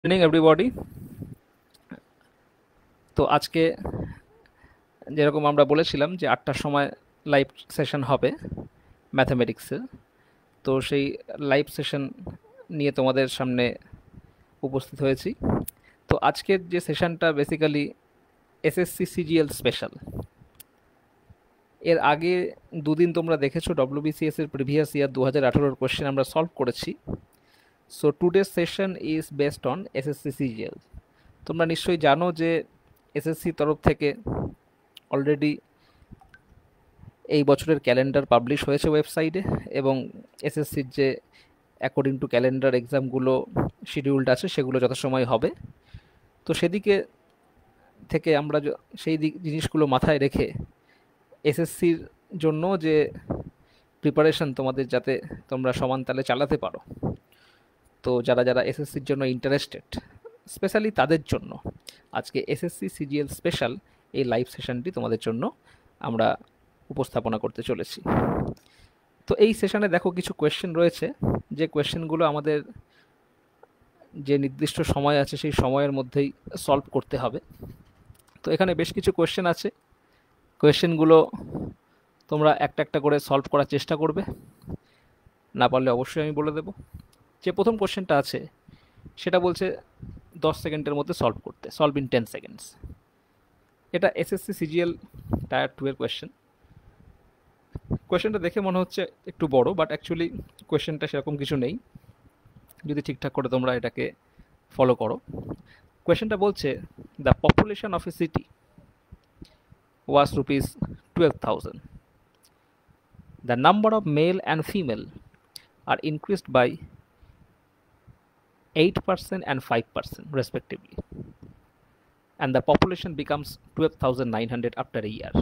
Evening everybody. তো আজকে যেরকম আমরা বলেছিলাম যে 8টার সময় লাইভ সেশন হবে ম্যাথামেটিক্সের, তো সেই লাইভ সেশন নিয়ে তোমাদের সামনে উপস্থিত হয়েছি। তো আজকের যে সেশনটা বেসিক্যালি এসএসসি সিজিএল স্পেশাল। এর আগে দুদিন তোমরা দেখেছো ডব্লিউবিসিএস এর প্রিভিয়াস ইয়ার 2018-র কোয়েশ্চেন আমরা সলভ করেছি। So today session is based on SSC CGL. তোমরা নিশ্চয়ই জানো যে এসএসসি তরফ থেকে অলরেডি এই বছরের ক্যালেন্ডার পাবলিশ হয়েছে ওয়েবসাইটে, এবং এসএসসির যে অ্যাকর্ডিং টু ক্যালেন্ডার এক্সামগুলো শিডিউলড আছে সেগুলো যথাসময় হবে। তো সেদিকে থেকে আমরা সেই জিনিসগুলো মাথায় রেখে এসএসসির জন্য যে প্রিপারেশন তোমাদের, যাতে তোমরা সমান তালে চালাতে পারো, তো যারা যারা এসএসসির জন্য ইন্টারেস্টেড স্পেশালি তাদের জন্য আজকে এসএসসি সিজিএল স্পেশাল এই লাইভ সেশনটি তোমাদের জন্য আমরা উপস্থাপনা করতে চলেছি। তো এই সেশনে দেখো কিছু কোয়েশ্চেন রয়েছে, যে কোয়েশ্চেনগুলো আমাদের যে নির্দিষ্ট সময় আছে সেই সময়ের মধ্যেই সলভ করতে হবে। তো এখানে বেশ কিছু কোয়েশ্চেন আছে, কোয়েশ্চেনগুলো তোমরা একটা একটা করে সলভ করার চেষ্টা করবে, না পারলে অবশ্যই আমি বলে দেবো। যে প্রথম কোয়েশ্চেনটা আছে সেটা বলছে 10 সেকেন্ডের মধ্যে সলভ করতে, সলভ ইন 10 সেকেন্ডস। এটা এসএসসি সিজিএল টায়ার 2 এর কোয়েশ্চেন। কোয়েশ্চেনটা দেখে মনে হচ্ছে একটু বড়, বাট অ্যাকচুয়ালি কোয়েশ্চেনটা সেরকম কিছু নেই যদি ঠিকঠাক করে তোমরা এটাকে ফলো করো। কোয়েশ্চেনটা বলছে the population of a city was rupees 12,000. The number of male and female are increased by 8% and 5% respectively, and the population becomes 12,900 after a year.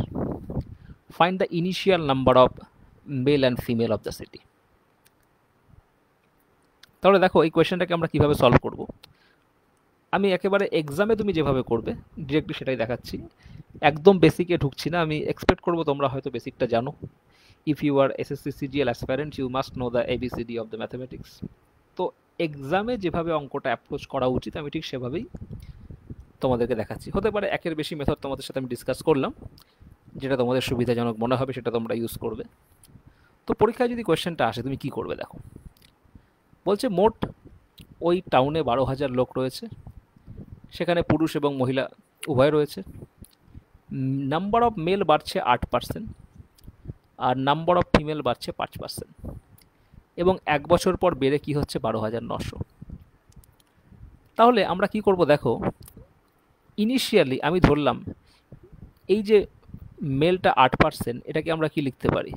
Find the initial number of male and female of the city. তাহলে দেখো এই কোয়েশ্চেনটাকে আমরা কিভাবে solve করব। আমি একেবারে এক্সামে তুমি যেভাবে করবে ডিরেক্টলি সেটাই দেখাচ্ছি, একদম বেসিকে ঢুকছি না। আমি এক্সপেক্ট করবো তোমরা হয়তো বেসিকটা জানো। If you are SSC CGL aspirant you must know the ABCD of the mathematics. তো এক্সামে যেভাবে অঙ্কটা অ্যাপ্রোচ করা উচিত আমি ঠিক সেভাবেই তোমাদেরকে দেখাচ্ছি। হতে পারে একের বেশি মেথড তোমাদের সাথে আমি ডিসকাস করলাম, যেটা তোমাদের সুবিধাজনক মনে হবে সেটা তোমরা ইউজ করবে। তো পরীক্ষায় যদি কোয়েশ্চেনটা আসে তুমি কি করবে দেখো। বলছে মোট ওই টাউনে 12,000 লোক রয়েছে, সেখানে পুরুষ এবং মহিলা উভয় রয়েছে। নাম্বার অফ মেল বাড়ছে 8%, আর নাম্বার অফ ফিমেল বাড়ছে 5%, এবং 1 বছর পর বেড়ে কি হচ্ছে 12,900। তাহলে আমরা কি করব দেখো, ইনিশিয়ালি আমি ধরলাম এই যে মেলটা 8%, এটাকে আমরা কি লিখতে পারি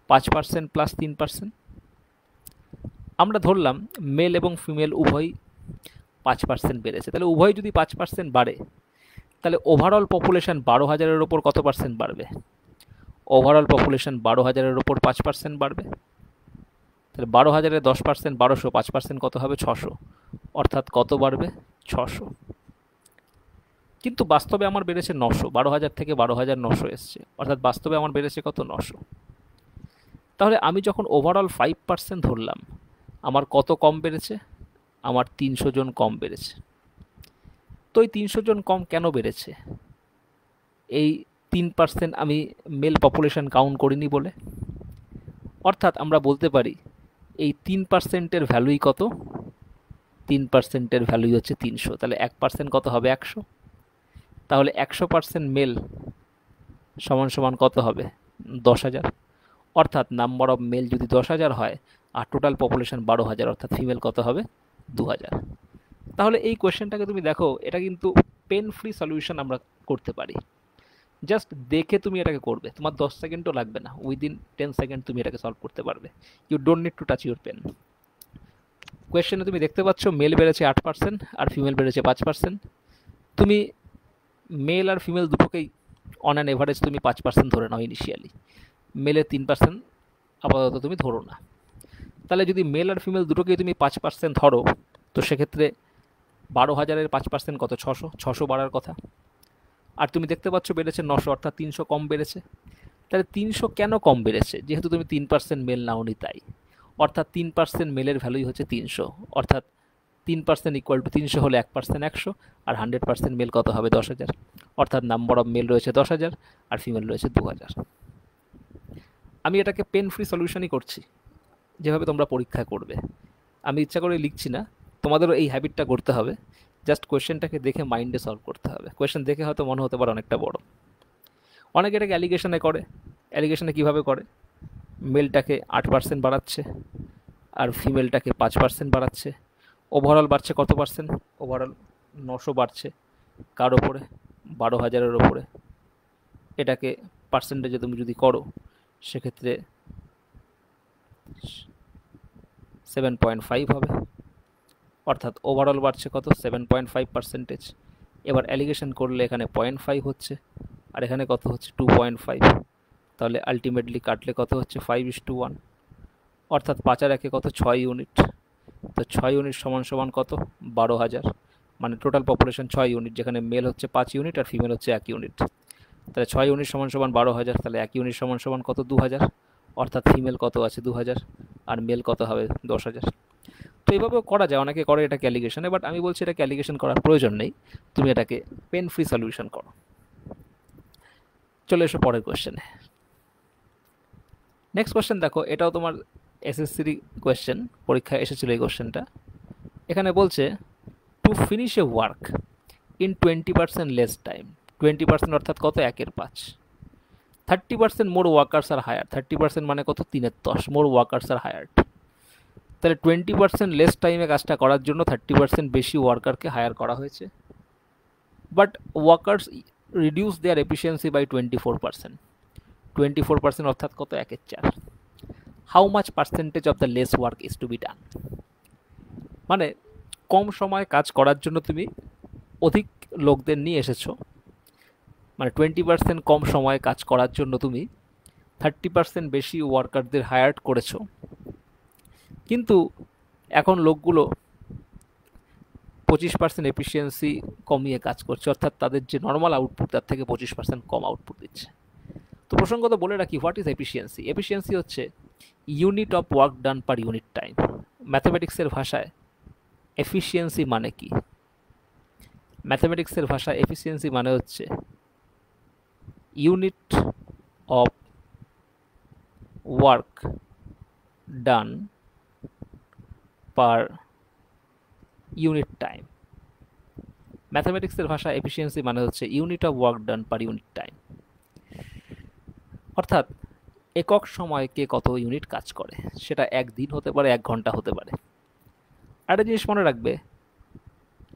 5% প্লাস 3%। আমরা ধরলাম মেল এবং ফিমেল উভয় 5% বেড়েছে, তাহলে উভয় যদি 5% বাড়ে তাহলে ওভারঅল পপুলেশন 12,000-এর ওপর কত পার্সেন্ট বাড়বে? ওভারঅল পপুলেশন 12,000-এর ওপর 5% বাড়বে। তাহলে 12,000-এর 10%, 1200, 5% কত হবে 600, অর্থাৎ কত বাড়বে 600। কিন্তু বাস্তবে আমার বেড়েছে 900, 12,000 থেকে 12,900 এসছে, অর্থাৎ বাস্তবে আমার বেড়েছে কত 900। তাহলে আমি যখন ওভারঅল 5% ধরলাম আমার কত কম বেড়েছে? আমার 300 জন কম বেড়েছে। তো এই 300 জন কম কেন বেড়েছে? এই 3% আমি মেল পপুলেশন কাউন্ট করিনি বলে। অর্থাৎ আমরা বলতে পারি এই 3%-এর ভ্যালুই কত? 3%-এর ভ্যালুই হচ্ছে 300। তাহলে 1% কত হবে 100। তাহলে 100% মেল সমান সমান কত হবে 10,000। অর্থাৎ নাম্বার অফ মেল যদি 10,000 হয় আর টোটাল পপুলেশন 12,000, অর্থাৎ ফিমেল কত হবে 2,000। তাহলে এই কোয়েশ্চেনটাকে তুমি দেখো, এটা কিন্তু পেন ফ্রি সলিউশন আমরা করতে পারি। জাস্ট দেখে তুমি এটাকে করবে, তোমার 10 সেকেন্ডও লাগবে না, উইদিন 10 সেকেন্ড তুমি এটাকে সলভ করতে পারবে। You don't need to touch your pen. কোয়েশ্চেনে তুমি দেখতে পাচ্ছ মেল বেড়েছে 8% আর ফিমেল বেড়েছে 5%। তুমি মেল আর ফিমেল দুটোকেই অন অ্যান এভারেজ তুমি 5% ধরে নাও ইনিশিয়ালি, মেলের 3% আপাতত তুমি ধরো না। তাহলে যদি মেল আর ফিমেল দুটোকেই তুমি 5% ধরো, তো সেক্ষেত্রে 12,000-এর 5% কত 600, 600 বাড়ার কথা। আর তুমি দেখতে পাচ্ছ বেড়েছে 900, অর্থাৎ 300 কম বেড়েছে। তাহলে 300 কেন কম বেড়েছে? যেহেতু তুমি 3% মেল নাওনি তাই, অর্থাৎ 3% মেলের ভ্যালুই হচ্ছে 300, অর্থাৎ 3% ইকুয়াল টু 300 হলে 1% 100, আর 100% মেল কত হবে 10,000। অর্থাৎ নাম্বার অফ মেল রয়েছে 10,000 আর ফিমেল রয়েছে 2,000। আমি এটাকে পেন ফ্রি সলিউশনই করছি, যেভাবে তোমরা পরীক্ষা করবে। আমি ইচ্ছা করে লিখছি না, তোমাদেরও এই হ্যাবিটটা করতে হবে। জাস্ট কোয়েশ্চেনটাকে দেখে মাইন্ডে সলভ করতে হবে। কোয়েশ্চেন দেখে হয়তো মনে হতে পারে অনেকটা বড়। অনেকে এটাকে অ্যালিগেশনে করে। অ্যালিগেশনে কীভাবে করে? মেলটাকে 8% বাড়াচ্ছে আর ফিমেলটাকে 5% বাড়াচ্ছে। ওভারঅল বাড়ছে কত পার্সেন্ট? ওভারঅল 900 বাড়ছে। কার ওপরে? 12,000-এর ওপরে। এটাকে পার্সেন্টেজে তুমি যদি করো সেক্ষেত্রে 7.5 হবে। অর্থাৎ ওভারঅল বাড়ছে কত? 7.5%। এবার অ্যালিগেশন করলে এখানে 0.5 হচ্ছে আর এখানে কত হচ্ছে? 2.5। তাহলে আলটিমেটলি কাটলে কত হচ্ছে? 5:1। অর্থাৎ 5 আর 1 কত? 6 ইউনিট। তো 6 ইউনিট সমান সমান কত? 12,000। মানে টোটাল পপুলেশন 6 ইউনিট, যেখানে মেল হচ্ছে 5 ইউনিট আর ফিমেল হচ্ছে 1 ইউনিট। তাহলে 6 ইউনিট সমান সমান 12,000। তাহলে 1 ইউনিট সমান সমান কত? 2,000। অর্থাৎ ফিমেল কত আছে? 2,000 আর মেল কত হবে? 10,000। তো এইভাবেও করা যায়, অনেকে করে এটা ক্যালিকুলেশনে, বাট আমি বলছি এটা ক্যালিকুলেশন করার প্রয়োজন নেই, তুমি এটাকে পেন ফ্রি সলিউশন করো। চলে এসো পরের কোয়েশ্চেনে। নেক্সট কোয়েশ্চেন দেখো, এটাও তোমার এসএসসির কোয়েশ্চেন, পরীক্ষায় এসেছিল এই কোয়েশ্চেনটা। এখানে বলছে to finish A work in 20% less time. 20% অর্থাৎ কত? 1/5। 30% মোর ওয়ার্কার্স আর হায়ার। 30% মানে কত? 3/10 মোর ওয়ার্কার্স আর হায়ার্ড। তাহলে 20% লেস টাইমে কাজটা করার জন্য 30% বেশি ওয়ার্কারকে হায়ার করা হয়েছে। But workers reduce their efficiency by 24%। 24% অর্থাৎ কত? 1/4। How much percentage of the less work is to be done. মানে কম সময় কাজ করার জন্য তুমি অধিক লোকদের নিয়ে এসেছো, মানে 20% কম সময়ে কাজ করার জন্য তুমি 30% বেশি ওয়ার্কারদের হায়ার করেছো, কিন্তু এখন লোকগুলো 25% এফিসিয়েন্সি কমিয়ে কাজ করছে, অর্থাৎ তাদের যে নর্মাল আউটপুট তার থেকে 25% কম আউটপুট দিচ্ছে। তো প্রসঙ্গত বলে রাখি, হোয়াট ইজ এফিসিয়েন্সি? এফিসিয়েন্সি হচ্ছে unit of work done per unit time. ম্যাথমেটিক্সের ভাষায় এফিসিয়েন্সি মানে কি? ম্যাথমেটিক্সের ভাষায় এফিসিয়েন্সি মানে হচ্ছে unit of work done per unit time. ম্যাথমেটিক্সের ভাষায় এফিসিয়েন্সি মানে হচ্ছে unit of work done per unit time. অর্থাৎ একক সময়ে কে কত ইউনিট কাজ করে, সেটা 1 দিন হতে পারে, 1 ঘন্টা হতে পারে। একটা জিনিস মনে রাখবে,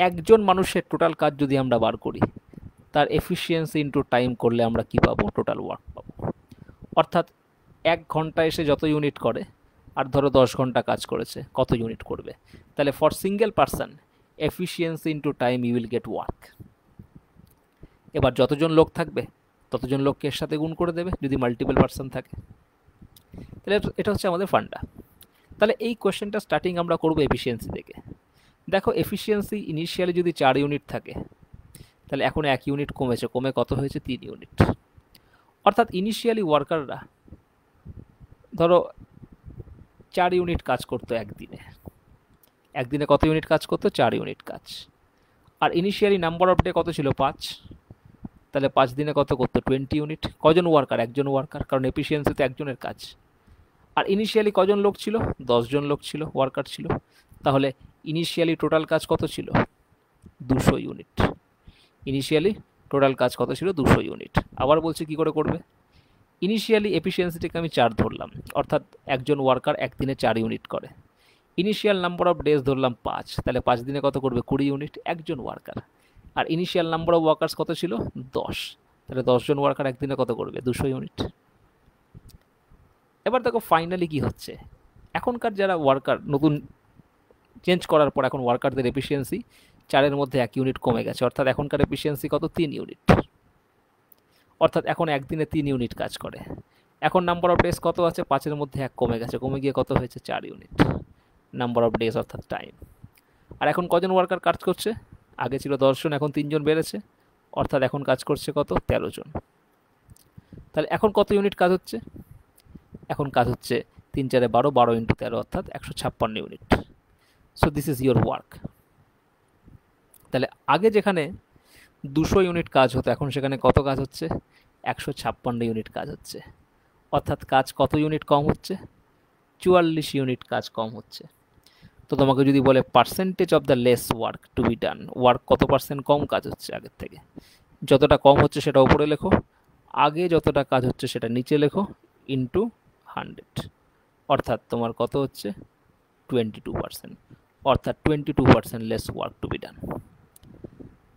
একজন মানুষের টোটাল কাজ যদি আমরা বার করি, তার এফিসিয়েন্সি ইন্টু টাইম করলে আমরা কি পাবো? টোটাল ওয়ার্ক পাবো। অর্থাৎ 1 ঘন্টা এসে যত ইউনিট করে, আর ধরো 10 ঘন্টা কাজ করেছে, কত ইউনিট করবে? তাহলে for single person efficiency into time you will get work. এবার যতজন লোক থাকবে ততজন লোককে এর সাথে গুণ করে দেবে যদি মাল্টিপল পারসন থাকে। তাহলে এটা হচ্ছে আমাদের ফান্ডা। তাহলে এই কোয়েশ্চেনটা স্টার্টিং আমরা করবো এফিসিয়েন্সি থেকে। দেখো এফিসিয়েন্সি ইনিশিয়ালি যদি 4 ইউনিট থাকে, তাহলে এখন 1 ইউনিট কমেছে, কমে কত হয়েছে? 3 ইউনিট। অর্থাৎ ইনিশিয়ালি ওয়ার্কাররা ধরো 4 ইউনিট কাজ করতো একদিনে। একদিনে কত ইউনিট কাজ করতো? 4 ইউনিট কাজ। আর ইনিশিয়ালি নাম্বার অফ ডে কত ছিল? 5। তাহলে 5 দিনে কত করতো? 20 ইউনিট। কজন ওয়ার্কার? একজন ওয়ার্কার, কারণ এফিসিয়েন্সি তো একজনের কাজ। আর ইনিশিয়ালি কজন লোক ছিল? 10 জন লোক ছিল, ওয়ার্কার ছিল। তাহলে ইনিশিয়ালি টোটাল কাজ কত ছিল? 200 ইউনিট। ইনিশিয়ালি টোটাল কাজ কত ছিল? 200 ইউনিট। আবার বলছি কি করে করবে। ইনিশিয়ালি এফিসিয়েন্সিটাকে আমি 4 ধরলাম, অর্থাৎ একজন ওয়ার্কার একদিনে 4 ইউনিট করে। ইনিশিয়াল নাম্বার অফ ডেজ ধরলাম 5, তাহলে 5 দিনে কত করবে? 20 ইউনিট, একজন ওয়ার্কার। আর ইনিশিয়াল নাম্বার অফ ওয়ার্কার্স কত ছিল? 10, তাহলে 10 জন ওয়ার্কার একদিনে কত করবে? 200 ইউনিট। এবার দেখো ফাইনালি কি হচ্ছে। এখনকার যারা ওয়ার্কার নতুন চেঞ্জ করার পর এখন ওয়ার্কারদের এফিসিয়েন্সি 4-এর মধ্যে 1 ইউনিট কমে গেছে, অর্থাৎ এখনকার এফিসিয়েন্সি কত? 3 ইউনিট। অর্থাৎ এখন একদিনে 3 ইউনিট কাজ করে। এখন নাম্বার অফ ডেজ কত আছে? 5-এর মধ্যে 1 কমে গেছে, কমে গিয়ে কত হয়েছে? 4 ইউনিট নাম্বার অফ ডেজ অর্থাৎ টাইম। আর এখন কজন ওয়ার্কার কাজ করছে? আগে ছিল 10 জন, এখন 3 জন বেড়েছে, অর্থাৎ এখন কাজ করছে কত? 13 জন। তাহলে এখন কত ইউনিট কাজ হচ্ছে? এখন কাজ হচ্ছে 3 4 12, 12 × 13 অর্থাৎ 156 unit. So this is your work. তাহলে আগে যেখানে 200 ইউনিট কাজ হতো, এখন সেখানে কত কাজ হচ্ছে? 156 ইউনিট কাজ হচ্ছে। অর্থাৎ কাজ কত ইউনিট কম হচ্ছে? 44 ইউনিট কাজ কম হচ্ছে। তো তোমাকে যদি বলে percentage of the less work to be done, work কত পার্সেন্ট কম কাজ হচ্ছে আগের থেকে, যতটা কম হচ্ছে সেটা উপরে লেখো, আগে যতটা কাজ হচ্ছে সেটা নিচে লেখো, ইন্টু 100, অর্থাৎ তোমার কত হচ্ছে? 22%, অর্থাৎ 22% less work to be done.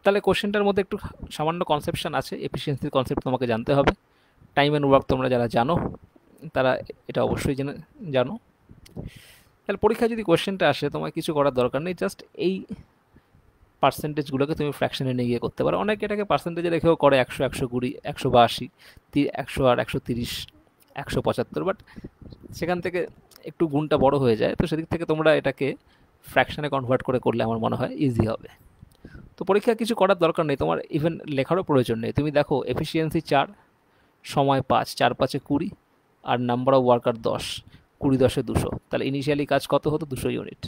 তাহলে কোশ্চেনটার মধ্যে একটু সামান্য কনসেপশন আছে, এফিসিয়েন্সির কনসেপ্ট তোমাকে জানতে হবে। টাইম অ্যান্ড ওয়ার্ক তোমরা যারা জানো তারা এটা অবশ্যই জানো। তাহলে পরীক্ষায় যদি কোশ্চেনটা আসে, তোমার কিছু করার দরকার নেই, জাস্ট এই পার্সেন্টেজগুলোকে তুমি ফ্র্যাকশনে নিয়ে গিয়ে করতে পারো। অনেকে এটাকে পার্সেন্টেজে রেখেও করে 100, 120, 182, 100 আর 130, 175, বাট সেখান থেকে একটু গুণটা বড় হয়ে যায়। তো সেদিক থেকে তোমরা এটাকে ফ্র্যাকশনে কনভার্ট করে করলে আমার মনে হয় ইজি হবে। তো পরীক্ষা কিছু করার দরকার নেই, তোমার ইভেন লেখারও প্রয়োজন নেই। তুমি দেখো এফিসিয়েন্সি 4, সময় 5, 4 5 20, আর নাম্বার অফ ওয়ার্কার 10, 20 10 200। তাহলে ইনিশিয়ালি কাজ কত হতো? 200 ইউনিট।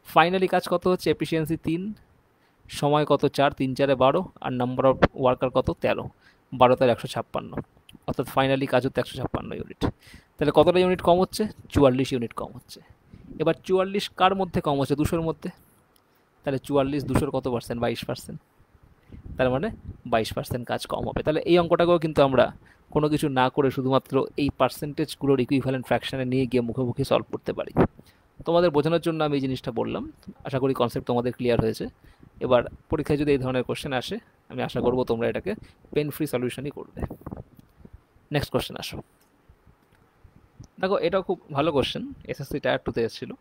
ফাইনালি কাজ কত হচ্ছে? এফিসিয়েন্সি 3, সময় কত? 4, 3 4 12, আর নাম্বার অফ ওয়ার্কার কত? 13, 12 তার 156, অর্থাৎ ফাইনালি কাজ হচ্ছে 156 ইউনিট। তাহলে কতটা ইউনিট কম হচ্ছে? 44 ইউনিট কম হচ্ছে। এবার 44 কার মধ্যে কম হচ্ছে? 200-র মধ্যে। তাহলে 44 200-র কত পার্সেন্ট? 22%। তার মানে 22% কাজ কম হবে। তাহলে এই অঙ্কটাকেও কিন্তু আমরা কোনো কিছু না করে শুধুমাত্র এই পার্সেন্টেজগুলোর ইকুইভ্যালেন্ট ফ্র্যাকশনে নিয়ে গিয়ে মুখোমুখি সলভ করতে পারি। তোমাদের বোঝানোর জন্য আমি এই জিনিসটা বললাম। আশা করি কনসেপ্ট তোমাদের ক্লিয়ার হয়েছে। এবার পরীক্ষায় যদি এই ধরনের কোশ্চেন আসে, আমি আশা করবো তোমরা এটাকে পেন ফ্রি সলিউশনই করবে। নেক্সট কোশ্চেন আসো। দেখো এটাও খুব ভালো কোশ্চেন, এসএসসি টায়ার 2-তে এসেছিল।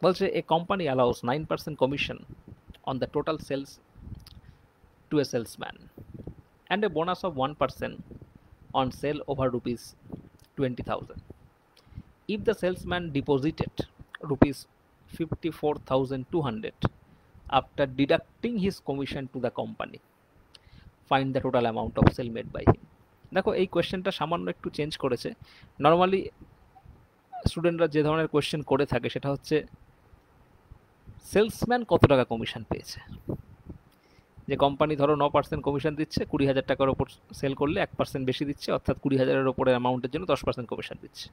বলছে a company allows 9% commission on the total sales to a salesman and a bonus of 1% on sale over rupees 20,000 if the salesman deposited rupees 54,200 after deducting his commission to the company. Find the total amount of sale made by him. দেখো এই কোয়েশ্চেনটা সামান্য একটু change করেছে। Normally স্টুডেন্টরা যে ধরনের question করে থাকে সেটা হচ্ছে সেলসম্যান কত টাকা কমিশন পেয়েছে। যে কোম্পানি ধরো 9% কমিশন দিচ্ছে, 20,000 টাকার ওপর সেল করলে 1% বেশি দিচ্ছে, অর্থাৎ 20,000-এর ওপরের অ্যামাউন্টের জন্য 10% কমিশন দিচ্ছে।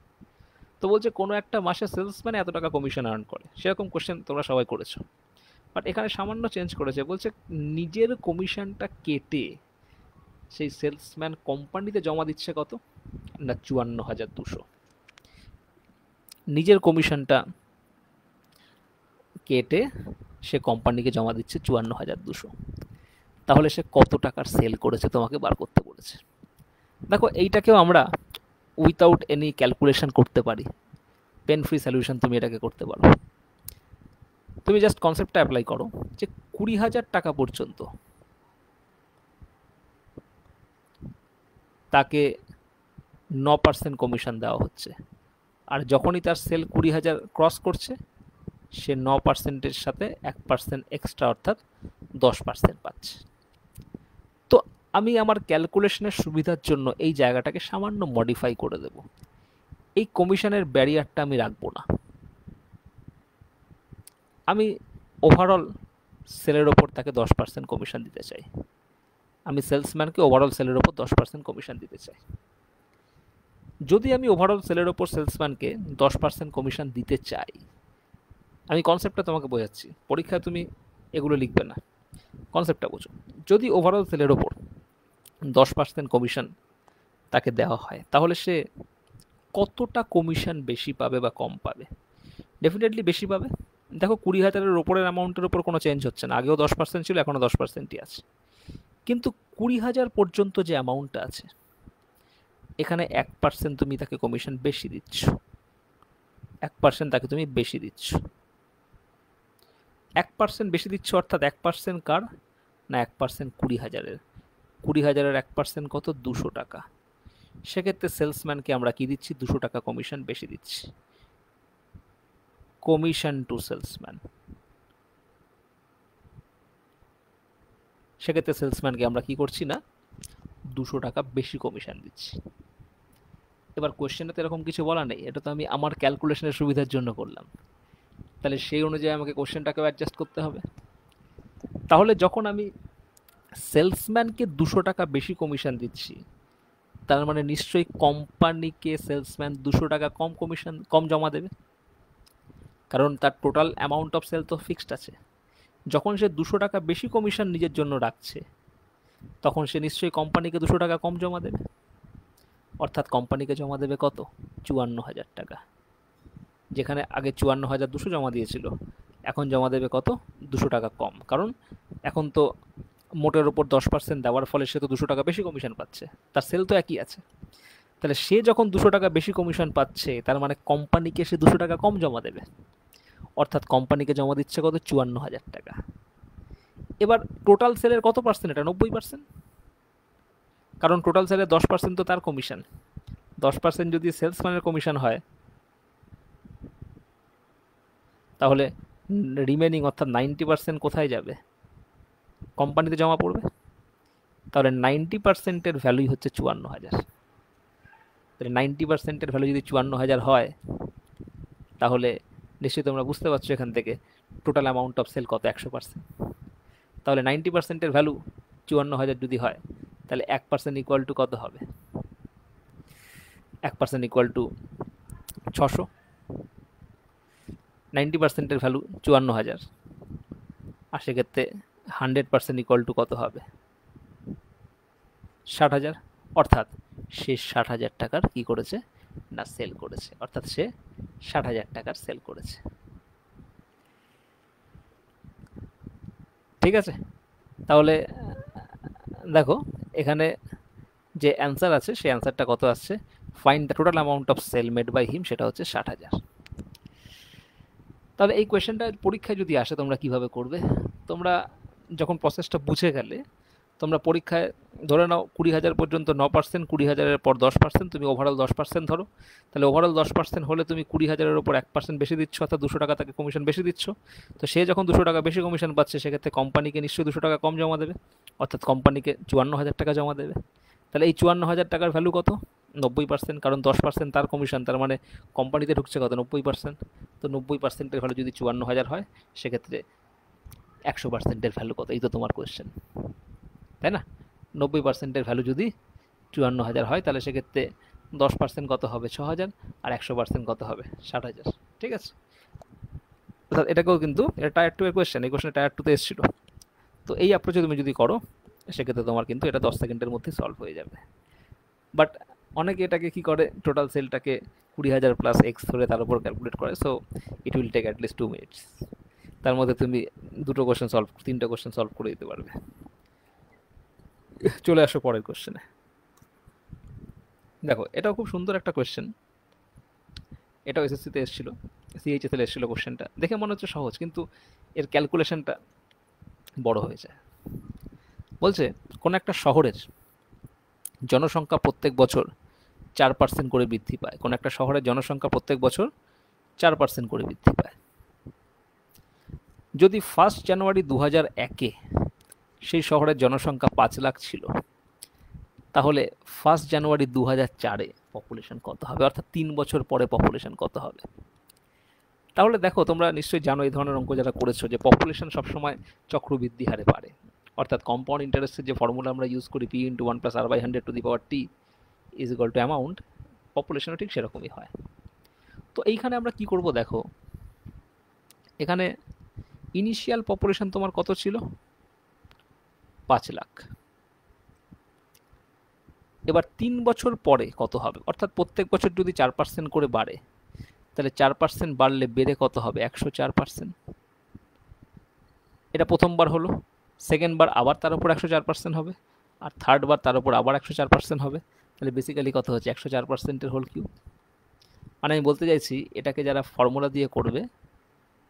তো বলছে কোনো একটা মাসে সেলসম্যান এত টাকা কমিশন আর্ন করে, সেরকম কোশ্চেন তোমরা সবাই করেছো। বাট এখানে সামান্য চেঞ্জ করেছে, বলছে নিজের কমিশনটা কেটে সেই সেলসম্যান কোম্পানিতে জমা দিচ্ছে কত না? 54,200। নিজের কমিশনটা কেটে সে কোম্পানিকে জমা দিচ্ছে 54,200। তাহলে সে কত টাকার সেল করেছে তোমাকে বার করতে বলেছে। দেখো এইটাকেও আমরা উইথাউট এনি ক্যালকুলেশন করতে পারি, পেন ফ্রি সলিউশন তুমি এটাকে করতে পারো। তুমি জাস্ট কনসেপ্টটা অ্যাপ্লাই করো যে 20,000 টাকা পর্যন্ত তাকে 9% কমিশন দেওয়া হচ্ছে, আর যখনই তার সেল 20,000 ক্রস করছে সে 9%-এর সাথে 1% এক্সট্রা, অর্থাৎ 10% পাচ্ছে। তো আমি আমার ক্যালকুলেশনের সুবিধার জন্য এই জায়গাটাকে সামান্য মডিফাই করে দেব। এই কমিশনের ব্যারিয়ারটা আমি রাখবো না, আমি ওভারঅল সেলের ওপর তাকে 10% কমিশন দিতে চাই। আমি সেলসম্যানকে ওভারঅল সেলের ওপর 10% কমিশন দিতে চাই। যদি আমি ওভারঅল সেলের ওপর সেলসম্যানকে 10% কমিশন দিতে চাই, আমি কনসেপ্টটা তোমাকে বোঝাচ্ছি, পরীক্ষায় তুমি এগুলো লিখবে না, কনসেপ্টটা বোঝো। যদি ওভারঅল সেলের ওপর 10% কমিশন তাকে দেওয়া হয়, তাহলে সে কতটা কমিশন বেশি পাবে বা কম পাবে? ডেফিনেটলি বেশি পাবে। দেখো 20,000-এর ওপরের অ্যামাউন্টের ওপর কোনো চেঞ্জ হচ্ছে না, আগেও 10% ছিল, এখনও 10%ই আছে। কিন্তু 20,000 পর্যন্ত যে অ্যামাউন্টটা আছে, এখানে 1% তুমি তাকে কমিশন বেশি দিচ্ছ, 1% তাকে তুমি বেশি দিচ্ছ। 1% বেশি দিচ্ছ, অর্থাৎ 1% কার না? 1% 20,000-এর। 20,000-এর 1% কত? 200 টাকা। সেক্ষেত্রে সেলসম্যানকে আমরা কি দিচ্ছি? 200 টাকা কমিশন বেশি দিচ্ছি। কমিশন টু সেলসম্যান, সেক্ষেত্রে সেলসম্যানকে আমরা কি করছি না? 200 টাকা বেশি কমিশন দিচ্ছি। এবার কোয়েশ্চেনটাতে এরকম কিছু বলা নেই, এটা তো আমি আমার ক্যালকুলেশনের সুবিধার জন্য করলাম। তাহলে সেই অনুযায়ী আমাকে কোয়েশ্চেনটাকেও অ্যাডজাস্ট করতে হবে। তাহলে যখন আমি সেলসম্যানকে 200 টাকা বেশি কমিশন দিচ্ছি, তার মানে নিশ্চয়ই কোম্পানিকে সেলসম্যান 200 টাকা কম জমা দেবে, কারণ তার টোটাল অ্যামাউন্ট অফ সেল তো ফিক্সড আছে। যখন সে 200 টাকা বেশি কমিশন নিজের জন্য রাখছে, তখন সে নিশ্চয়ই কোম্পানিকে 200 টাকা কম জমা দেবে, অর্থাৎ কোম্পানিকে জমা দেবে কত? 54,000 টাকা। যেখানে আগে 54,200 জমা দিয়েছিল, এখন জমা দেবে কত? 200 টাকা কম, কারণ এখন তো মোটের ওপর 10% দেওয়ার ফলে সে তো 200 টাকা বেশি কমিশন পাচ্ছে, তার সেল তো একই আছে। তাহলে সে যখন 200 টাকা বেশি কমিশন পাচ্ছে, তার মানে কোম্পানিকে সে 200 টাকা কম জমা দেবে, অর্থাৎ কোম্পানিকে জমা দিচ্ছে কত? 54,000 টাকা। এবার টোটাল সেলের কত পার্সেন্ট? এটা 90%, কারণ টোটাল সেলের 10% তো তার কমিশন। 10% যদি সেলসম্যানের কমিশন হয়, তাহলে রিমেনিং অর্থাৎ 90% কোথায় যাবে? কোম্পানিতে জমা পড়বে। তাহলে 90%-এর ভ্যালুই হচ্ছে 54,000। তাহলে 90%-এর ভ্যালু যদি 54,000 হয়, তাহলে নিশ্চয়ই তোমরা বুঝতে পারছো এখান থেকে টোটাল অ্যামাউন্ট অফ সেল কত? 100%। তাহলে 90%-এর ভ্যালু 54,000 যদি হয়, তাহলে 1% ইকুয়াল টু কত হবে? 1% ইকুয়াল টু 600। 90%-এর ভ্যালু 54,000, আর সেক্ষেত্রে 100% ইকুয়াল টু কত হবে? 60,000। অর্থাৎ সে 60,000 টাকার কি করেছে? না, সেল করেছে। অর্থাৎ সে 60,000 টাকার সেল করেছে। ঠিক আছে? তাহলে দেখো এখানে যে অ্যান্সার আছে, সেই অ্যান্সারটা কত আসছে? Find the total amount of sale made by him, সেটা হচ্ছে 60,000। তাহলে এই কোয়েশ্চেনটা পরীক্ষায় যদি আসে, তোমরা কিভাবে করবে? তোমরা যখন প্রসেসটা বুঝে গেলে, তোমরা পরীক্ষায় ধরে নাও 20,000 পর্যন্ত 9%, 20,000-এর পর 10%, তুমি ওভারঅল 10% ধরো। তাহলে ওভারঅল 10% হলে তুমি 20,000-এর ওপর 1% বেশি দিচ্ছ, অর্থাৎ 200 টাকা তাকে কমিশন বেশি দিচ্ছ। তো সে যখন 200 টাকা বেশি কমিশন পাচ্ছে, সেক্ষেত্রে কোম্পানিকে নিশ্চয়ই 200 টাকা কম জমা দেবে, অর্থাৎ কোম্পানিকে 54,000 টাকা জমা দেবে। তাহলে এই 54,000 টাকার ভ্যালু কত? 90%, কারণ 10% তার কমিশন, তার মানে কোম্পানিতে ঢুকছে কত? 90%। তো 90%-এর ভ্যালু যদি 54,000 হয়, সেক্ষেত্রে 100%-এর ভ্যালু কত? এই তো তোমার কোয়েশ্চেন, তাই না? 90%-এর ভ্যালু যদি 54,000 হয়, তাহলে সেক্ষেত্রে 10% কত হবে? 6,000, আর 100% কত হবে? 60,000। ঠিক আছে? অর্থাৎ এটাকেও কিন্তু এটা টায়ার 2 এর কোয়েশ্চেন, এই কোয়েশ্চেন টায়ার 2-তে এসেছিল। তো এই অ্যাপ্রোচে তুমি যদি করো, সেক্ষেত্রে তোমার কিন্তু এটা 10 সেকেন্ডের মধ্যে সলভ হয়ে যাবে। বাট অনেকে এটাকে কি করে, টোটাল সেলটাকে 20,000 প্লাস এক্স ধরে তার উপর ক্যালকুলেট করে, so it will take at least 2 minutes. তার মধ্যে তুমি 3টা কোয়েশ্চেন সলভ করে দিতে পারবে। চলে আসো পরের কোয়েশ্চেনে। দেখো এটাও খুব সুন্দর একটা কোয়েশ্চেন, এটাও এসএসসিতে এসেছিল, সিএইচএসএল এসেছিল। কোয়েশ্চেনটা দেখে মনে হচ্ছে সহজ, কিন্তু এর ক্যালকুলেশনটা বড় হয়ে যায়। বলছে কোন একটা শহরের জনসংখ্যা প্রত্যেক বছর 4% করে বৃদ্ধি পায়। কোন একটা শহরের জনসংখ্যা প্রত্যেক বছর 4% করে বৃদ্ধি পায়। যদি 1 জানুয়ারি 2001-এ সেই শহরের জনসংখ্যা 5 লাখ ছিল, তাহলে 1 জানুয়ারি 2004-এ পপুলেশন কত হবে? অর্থাৎ 3 বছর পরে পপুলেশন কত হবে? তাহলে দেখো তোমরা নিশ্চয়ই জানো, এই ধরনের অঙ্ক যারা করেছো, যে পপুলেশন সবসময় চক্রবৃদ্ধি হারে বাড়ে। অর্থাৎ কম্পাউন্ড ইন্টারেস্টের যে ফর্মুলা আমরা ইউজ করি, p into 1 plus r by 100 two is equal to amount, পপুলেশনও ঠিক সেরকমই হয়। তো এইখানে আমরা কি করব? দেখো এখানে ইনিশিয়াল পপুলেশন তোমার কত ছিল? 5 লাখ। এবার 3 বছর পরে কত হবে? অর্থাৎ প্রত্যেক বছর যদি 4% করে বাড়ে, তাহলে 4% বাড়লে বেড়ে কত হবে? 104%। এটা প্রথমবার হলো, সেকেন্ড বার আবার তার উপর 104% হবে, আর থার্ড বার তার উপর আবার 104% হবে। তাহলে বেসিক্যালি কত হচ্ছে? 104%-এর হোল কিউব। মানে আমি বলতে চাইছি, এটাকে যারা ফর্মুলা দিয়ে করবে,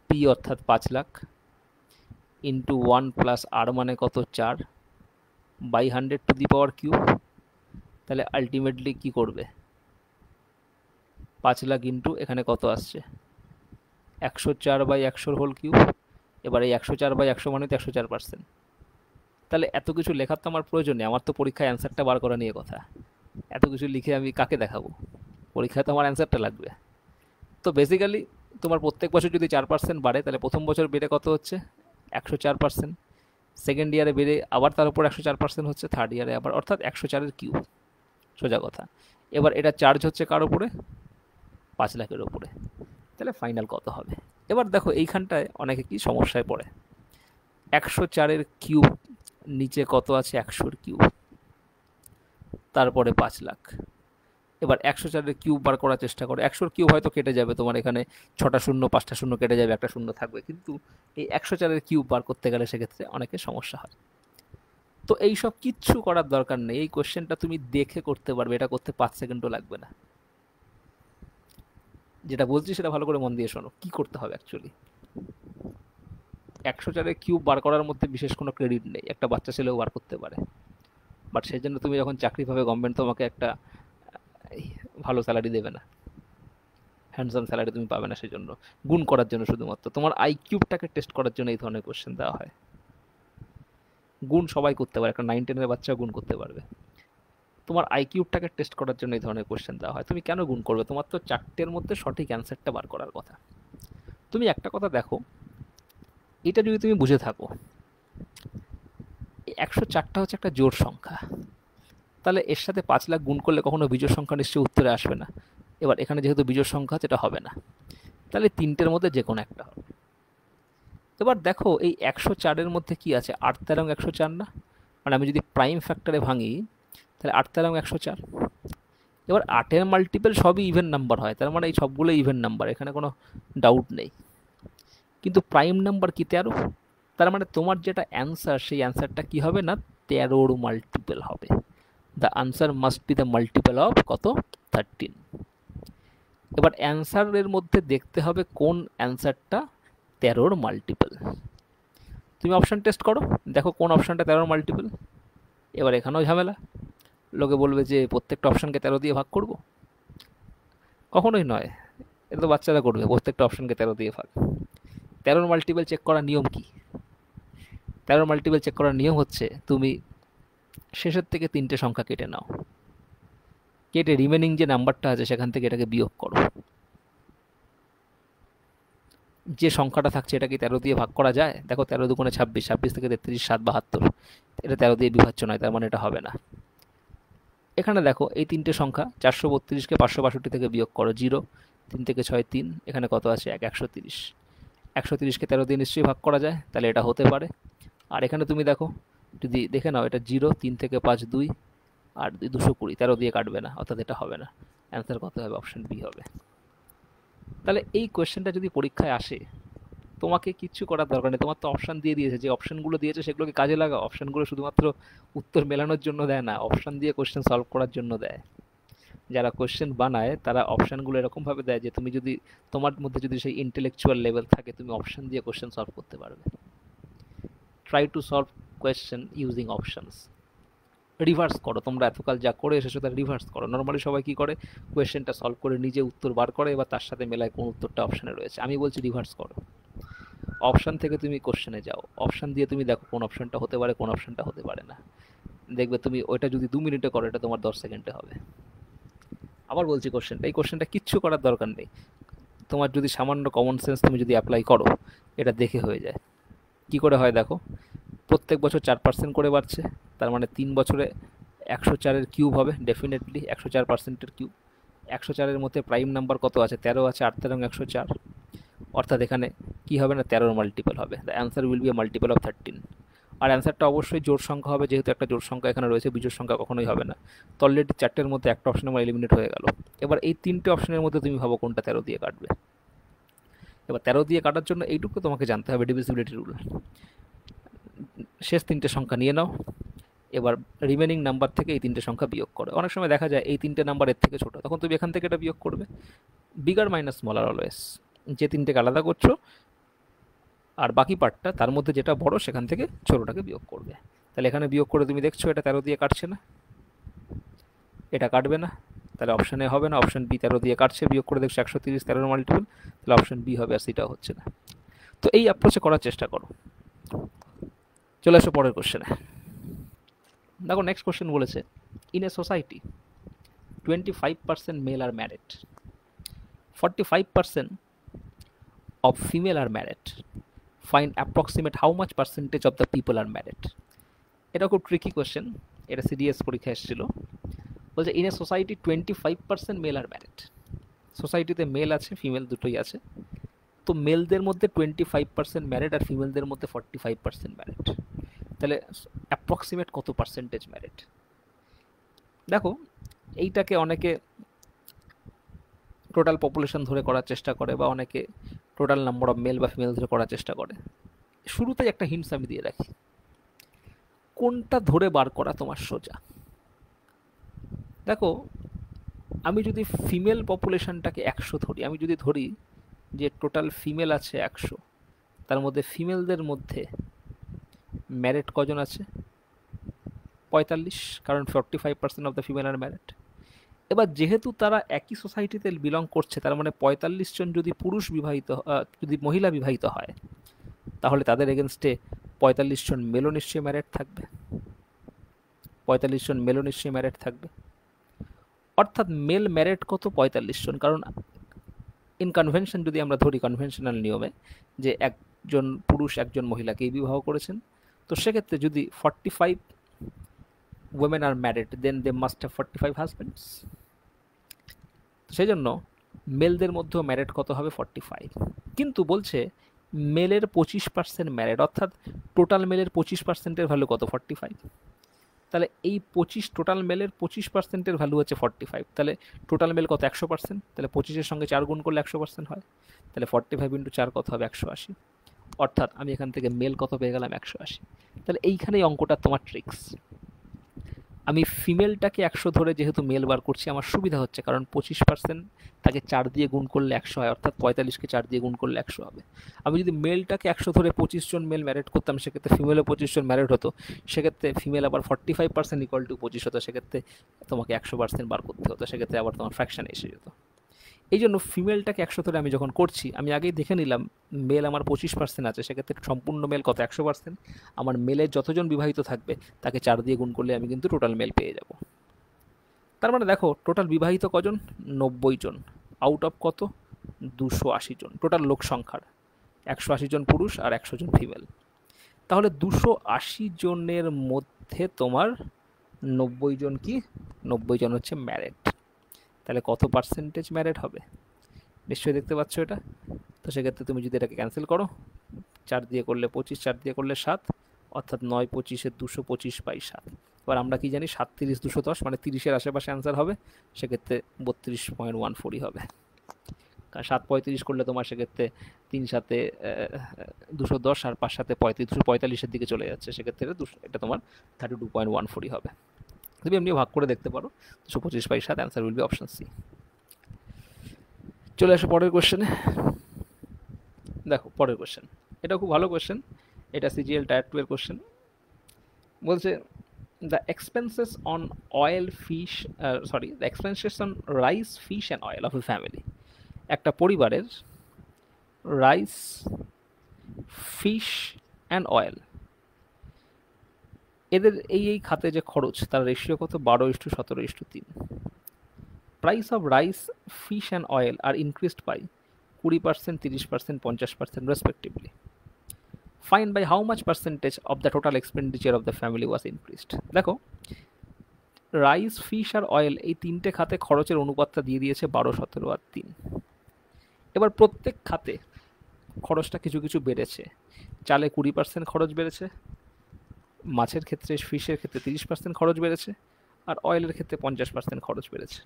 পি অর্থাৎ 5 লাখ ইন্টু 1 প্লাস আর মানে কত? 4 by 100 to the power cube, তাহলে আলটিমেটলি কি করবে? 5 লাখ ইন্টু এখানে কত আসছে? 104 বাই 100 হোল কিউব। এবার এই 104 বাই 100 মানে তো 104%। তাহলে এত কিছু লেখার তো আমার প্রয়োজন নেই, আমার তো পরীক্ষায় অ্যান্সারটা বার করা নিয়ে কথা। এত কিছু লিখে আমি কাকে দেখাবো? পরীক্ষায় তো আমার অ্যান্সারটা লাগবে। তো বেসিক্যালি তোমার প্রত্যেক বছর যদি 4% বাড়ে, তাহলে প্রথম বছর বেড়ে কত হচ্ছে? 104%। সেকেন্ড ইয়ারে বেড়ে আবার তার উপর 104% হচ্ছে, থার্ড ইয়ারে আবার, অর্থাৎ 104-এর কিউব, সোজা কথা। এবার এটা চার্জ হচ্ছে কার উপরে? 5 লাখের উপরে। তাহলে ফাইনাল কত হবে? এবার দেখো এইখানটায় অনেকে কি সমস্যায় পড়ে। 104-এর কিউব, নিচে কত আছে? 100-এর কিউব, তারপরে 5 লাখ। এবার 104-এর কিউব বার করার চেষ্টা করো। 100-এর কিউব হয়তো কেটে যাবে, তোমার এখানে 6টা শূন্য 5টা শূন্য কেটে যাবে, একটা শূন্য থাকবে, কিন্তু এই 104-এর কিউব বার করতে গেলে সেক্ষেত্রে অনেকের সমস্যা হয়। তো এইসব কিচ্ছু করার দরকার নেই, এই কোশ্চেনটা তুমি দেখে করতে পারবে, এটা করতে 5 সেকেন্ডও লাগবে না। যেটা বলছি সেটা ভালো করে মন দিয়ে শোনো, কি করতে হবে অ্যাকচুয়ালি। 104-এর কিউব বার করার মধ্যে বিশেষ কোনো ক্রেডিট নেই, একটা বাচ্চা ছেলেও বার করতে পারে। বাট সেই জন্য তুমি যখন চাকরি পাবে, গভর্নমেন্ট তোমাকে একটা ভালো স্যালারি দেবে না, হ্যান্ডসাম স্যালারি তুমি পাবে না। সেই জন্য গুণ করার জন্য, শুধুমাত্র তোমার আইকিউবটাকে টেস্ট করার জন্য এই ধরনের কোশ্চেন দেওয়া হয়। গুণ সবাই করতে পারে, একটা 9-10-এর বাচ্চাও গুণ করতে পারবে। তোমার আইকিউবটাকে টেস্ট করার জন্য এই ধরনের কোশ্চেন দেওয়া হয়। তুমি কেন গুণ করবে? তোমার তো 4টের মধ্যে সঠিক অ্যান্সারটা বার করার কথা। তুমি একটা কথা দেখো, এটা যদি তুমি বুঝে থাকো, 104টা হচ্ছে একটা জোড় সংখ্যা, তাহলে এর সাথে 5 লাখ গুণ করলে কখনো বিজোড় সংখ্যা নিশ্চয়ই উত্তরে আসবে না। এবার এখানে যেহেতু বিজোড় সংখ্যা, যেটা হবে না, তাহলে 3টের মধ্যে যে কোনো একটা হবে। এবার দেখো এই 104-এর মধ্যে কি আছে? 8-13-104 না? মানে আমি যদি প্রাইম ফ্যাক্টরে ভাঙি, তাহলে 8-13-104। এবার 8-এর মাল্টিপল সবই ইভেন নাম্বার হয়, তার মানে এই সবগুলো ইভেন নাম্বার, এখানে কোনো ডাউট নেই। কিন্তু প্রাইম নাম্বার কি 13, তার মানে তোমার যেটা অ্যান্সার, সেই অ্যান্সারটা কি হবে না 13-র মাল্টিপল হবে। The answer must be the multiple of কত? 13। এবার অ্যান্সারের মধ্যে দেখতে হবে কোন অ্যান্সারটা 13-র মাল্টিপল। তুমি অপশান টেস্ট করো, দেখো কোন অপশানটা 13-র মাল্টিপল। এবার এখানেও ঝামেলা, লোকে বলবে যে প্রত্যেকটা অপশানকে 13 দিয়ে ভাগ করব। কখনোই নয়, এটা তো বাচ্চারা করবে, প্রত্যেকটা অপশানকে 13 দিয়ে ভাগ। 13-র মাল্টিপল চেক করার নিয়ম কি? 13-র মাল্টিপল চেক করার নিয়ম হচ্ছে, তুমি শেষের থেকে 3টে সংখ্যা কেটে নাও, কেটে রিমেনিং যে নাম্বারটা আছে সেখান থেকে এটাকে বিয়োগ করো। যে সংখ্যাটা থাকছে এটা কি 13 দিয়ে ভাগ করা যায়? দেখো 13-2 = 26, 26 থেকে 33 7 72, এটা 13 দিয়ে বিভাজ্য নয়, তার মানে এটা হবে না। এখানে দেখো এই 3টে সংখ্যা, 432-কে 562 থেকে বিয়োগ করো, 0, 3 থেকে 6 3, এখানে কত আছে? 130। 130-কে 13 দিয়ে নিশ্চয়ই ভাগ করা যায়, তাহলে এটা হতে পারে। আর এখানে তুমি দেখো, যদি দেখে নাও, এটা 0, 3 থেকে 5 2, আর 220, 13 দিয়ে কাটবে না, অর্থাৎ এটা হবে না। অ্যান্সার কত হবে? অপশন বি হবে। তাহলে এই কোয়েশ্চেনটা যদি পরীক্ষায় আসে, তোমাকে কিচ্ছু করার দরকার নেই, তোমার তো অপশান দিয়ে দিয়েছে, যে অপশানগুলো দিয়েছে সেগুলোকে কাজে লাগাও। অপশানগুলো শুধুমাত্র উত্তর মেলানোর জন্য দেয় না, অপশান দিয়ে কোয়েশ্চেন সলভ করার জন্য দেয়। যারা কোয়েশ্চেন বানায় তারা অপশানগুলো এরকমভাবে দেয় যে তুমি যদি, তোমার মধ্যে যদি সেই ইন্টেলেকচুয়াল লেভেল থাকে, তুমি অপশান দিয়ে কোয়েশ্চেন সলভ করতে পারবে। Try to solve question using options. Reverse করো, তোমরা এতকাল যা করে এসেছো তার রিভার্স করো। নর্মালি সবাই কী করে? কোয়েশ্চেনটা সলভ করে নিজে উত্তর বার করে, এবার তার সাথে মেলায় কোন উত্তরটা অপশানে রয়েছে। আমি বলছি রিভার্স করো, অপশান থেকে তুমি কোশ্চেনে যাও, অপশান দিয়ে তুমি দেখো কোন অপশানটা হতে পারে, কোন অপশানটা হতে পারে না। দেখবে তুমি ওইটা যদি 2 মিনিটে করো, এটা তোমার 10 সেকেন্ডে হবে। আবার বলছি, এই কোশ্চেনটা কিচ্ছু করার দরকার নেই, তোমার যদি সামান্য কমন সেন্স তুমি যদি অ্যাপ্লাই করো, এটা দেখে হয়ে যায়। কি করে হয় দেখো, প্রত্যেক বছর 4% করে বাড়ছে, তার মানে 3 বছরে 104-এর কিউব হবে, ডেফিনেটলি 104%-এর কিউব। 104-এর মধ্যে প্রাইম নাম্বার কত আছে? 13 আছে, 8-13-104, অর্থাৎ এখানে কি হবে না 13-র মাল্টিপল হবে। The answer will B A multiple of 13। আর অ্যান্সারটা অবশ্যই জোড় সংখ্যা হবে, যেহেতু একটা জোড় সংখ্যা এখানে রয়েছে, বিজোড় সংখ্যা কখনোই হবে না। তো অলরেডি 4টের মধ্যে একটা অপশন আমার এলিমিনেট হয়ে গেল। এবার এই 3টে অপশনের মধ্যে তুমি ভাবো কোনটা 13 দিয়ে কাটবে। এবার 13 দিয়ে কাটার জন্য এইটুকু তোমাকে জানতে হবে, ডিভিজিবিলিটি রুল। শেষ 3টে সংখ্যা নিয়ে নাও, এবার রিমেনিং নাম্বার থেকে এই 3টে সংখ্যা বিয়োগ করো। অনেক সময় দেখা যায় এই 3টে নাম্বার এর থেকে ছোট, তখন তুমি এখান থেকে এটা বিয়োগ করবে। বিগার মাইনাস স্মলার অলওয়েজ, যে 3টেকে আলাদা করছো আর বাকি পার্টটা তার মধ্যে যেটা বড় সেখান থেকে ছোটটাকে বিয়োগ করবে। তাহলে এখানে বিয়োগ করে তুমি দেখছো এটা 13 দিয়ে কাটছে না, এটা কাটবে না, তাহলে অপশান এ হবে না। অপশান বি 13 দিয়ে কাটছে, বিয়োগ করে দেখছো 130 13-র মাল্টিপল, তাহলে অপশান বি হবে, আর সেটাও হচ্ছে না। তো এই অ্যাপ্রোচে করার চেষ্টা করো। চলে আসো পরের কোশ্চেনে। দেখো নেক্সট কোশ্চেন বলেছে, in a society 25% male are married, 45% of female are married, find approximate how much percentage of the people are married. এটা খুব ট্রিকি কোয়েশ্চেন, এটা সিডিএস পরীক্ষা এসেছিল। বলছে in a society 25% male are married. সোসাইটিতে male আছে female দুটোই আছে, তো মেলদের মধ্যে 25% ম্যারিড আর ফিমেলদের মধ্যে 45% ম্যারিড। তাহলে অ্যাপ্রক্সিমেট কত পার্সেন্টেজ ম্যারিড? দেখো এইটাকে অনেকে টোটাল পপুলেশন ধরে করার চেষ্টা করে, বা অনেকে টোটাল নাম্বার অফ মেল বা ফিমেল ধরে করার চেষ্টা করে। শুরুতেই একটা হিন্টস আমি দিয়ে রাখি, কোনটা ধরে বার করা তোমার সোজা। দেখো আমি যদি ফিমেল পপুলেশনটাকে 100 ধরি, আমি যদি ধরি যে টোটাল ফিমেল আছে 100, তার মধ্যে ফিমেলদের মধ্যে ম্যারিড কজন আছে? 45, কারণ 45% of the female R married. এবার যেহেতু তারা একই সোসাইটিতে বিলং করছে, তার মানে 45 জন যদি পুরুষ বিবাহিত, যদি মহিলা বিবাহিত হয়, তাহলে তাদের এগেনস্টে 45 জন মেলও নিশ্চয়ই ম্যারিড থাকবে, 45 জন মেলও নিশ্চয়ই ম্যারিড থাকবে। অর্থাৎ মেল ম্যারিড কত? 45 জন। কারণ ইন কনভেনশন যদি আমরা ধরি, কনভেনশনাল নিয়মে যে একজন পুরুষ একজন মহিলাকেই বিবাহ করেছেন, তো সেক্ষেত্রে যদি 45 women are married, then they must have 45 husbands. সেই জন্য মেলদের মধ্যেও ম্যারিড কত হবে? 45। কিন্তু বলছে মেলের 25% ম্যারিড, অর্থাৎ টোটাল মেলের 25%-এর ভ্যালু কত? 45। তাহলে এই 25 টোটাল মেলের 25%-এর ভ্যালু হচ্ছে 45। তাহলে টোটাল মেল কত? 100%। তাহলে 25-এর সঙ্গে 4 গুণ করলে 100% হয়। তাহলে 45 ইন্টু 4 কত হবে? 180। অর্থাৎ আমি এখান থেকে মেল কত পেয়ে গেলাম? 180। তাহলে এইখানেই অঙ্কটা তোমার ট্রিক্স। আমি ফিমেলটাকে 100 ধরে যেহেতু মেল বার করছি, আমার সুবিধা হচ্ছে, কারণ 25% তাকে 4 দিয়ে গুণ করলে 100 হয়, অর্থাৎ 45কে 4 দিয়ে গুণ করলে 100 হবে। আমি যদি মেলটাকে 100 ধরে 25 জন মেল ম্যারিড করতাম, সেক্ষেত্রে ফিমেলও 25 জন ম্যারিড হতো, সেক্ষেত্রে ফিমেল আবার 45% ইকুয়াল টু 25 হতো, সেক্ষেত্রে তোমাকে 100% বার করতে হতো, সেক্ষেত্রে আবার তোমার ফ্র্যাকশন এসে যেত। এই জন্য ফিমেলটাকে 100 ধরে আমি যখন করছি, আমি আগেই দেখে নিলাম মেল আমার 25% আছে, সেক্ষেত্রে সম্পূর্ণ মেল কত? 100%। আমার মেলের যতজন বিবাহিত থাকবে তাকে 4 দিয়ে গুণ করলে আমি কিন্তু টোটাল মেল পেয়ে যাব। তার মানে দেখো টোটাল বিবাহিত কজন? 90 জন। আউট অফ কত? 280 জন টোটাল লোক সংখ্যার। 180 জন পুরুষ আর 100 জন ফিমেল। তাহলে 280 জনের মধ্যে তোমার 90 জন কি? 90 জন হচ্ছে ম্যারিড। তাহলে কত পার্সেন্টেজ ম্যারিড হবে? নিশ্চয়ই দেখতে পাচ্ছ এটা। তো সেক্ষেত্রে তুমি যদি এটাকে ক্যান্সেল করো, 4 দিয়ে করলে 25, 4 দিয়ে করলে 7, অর্থাৎ 9 25-এ 225 বাই 7। এবার আমরা কি জানি? 7 30 210, মানে 30-এর আশেপাশে অ্যান্সার হবে, সেক্ষেত্রে 32.14 হবে। কারণ 7 35 করলে তোমার সেক্ষেত্রে 3 7-এ 210 আর 5 7-এ 35, 245-এর দিকে চলে যাচ্ছে, সেক্ষেত্রে এটা তোমার 32.14 হবে। তুমি এমনি ভাগ করে দেখতে পারো। 225 by 7, answer will be option C. চলে আসো পরের কোশ্চেনে। দেখো পরের কোশ্চেন, এটা খুব ভালো কোশ্চেন, এটা সিজিএল টায়ার 2 এর কোশ্চেন। বলছে the expenses on oil fish, the expenses on rice, fish and oil of A family. একটা পরিবারের রাইস, ফিশ অ্যান্ড অয়েল, এদের এই খাতে যে খরচ, তার রেশিও কত? 12:17:3। Price of rice, fish and oil are increased by 20%, 30%, 50% respectively. Find by how much percentage of the total expenditure of the family was increased. দেখো রাইস, ফিশ আর oil এই তিনটে খাতে খরচের অনুপাতটা দিয়ে দিয়েছে 12, 17 আর 3। এবার প্রত্যেক খাতে খরচটা কিছু কিছু বেড়েছে। চালে 20% খরচ বেড়েছে, মাছের ক্ষেত্রে, ফিশের ক্ষেত্রে 30% খরচ বেড়েছে, আর অয়েলের ক্ষেত্রে 50% খরচ বেড়েছে।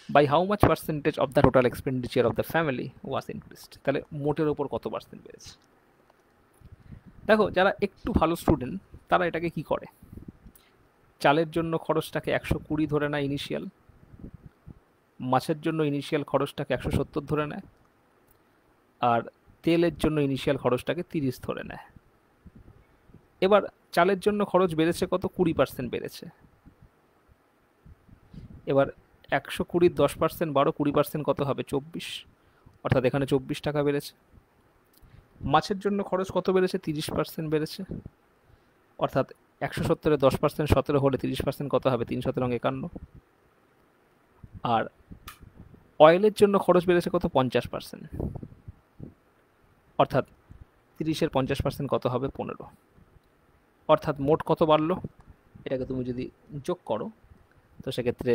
By how much percentage of the total expenditure of the family was increased. তাহলে মোটের ওপর কত পার্সেন্ট বেড়েছে? দেখো যারা একটু ভালো স্টুডেন্ট তারা এটাকে কি করে, চালের জন্য খরচটাকে 120 ধরে নেয় ইনিশিয়াল, মাছের জন্য ইনিশিয়াল খরচটাকে 170 ধরে নেয়, আর তেলের জন্য ইনিশিয়াল খরচটাকে 30 ধরে নেয়। এবার চালের জন্য খরচ বেড়েছে কত? 20% বেড়েছে। এবার 120-র 10% 12, 20% কত হবে? 24, অর্থাৎ এখানে 24 টাকা বেড়েছে। মাছের জন্য খরচ কত বেড়েছে? 30% বেড়েছে, অর্থাৎ 170-এর 10% 17 হলে 30% কত হবে? 3 17 51। আর অয়েলের জন্য খরচ বেড়েছে কত? 50%, অর্থাৎ 30-এর 50% কত হবে? 15। অর্থাৎ মোট কত বাড়লো? এটাকে তুমি যদি যোগ করো তো সেক্ষেত্রে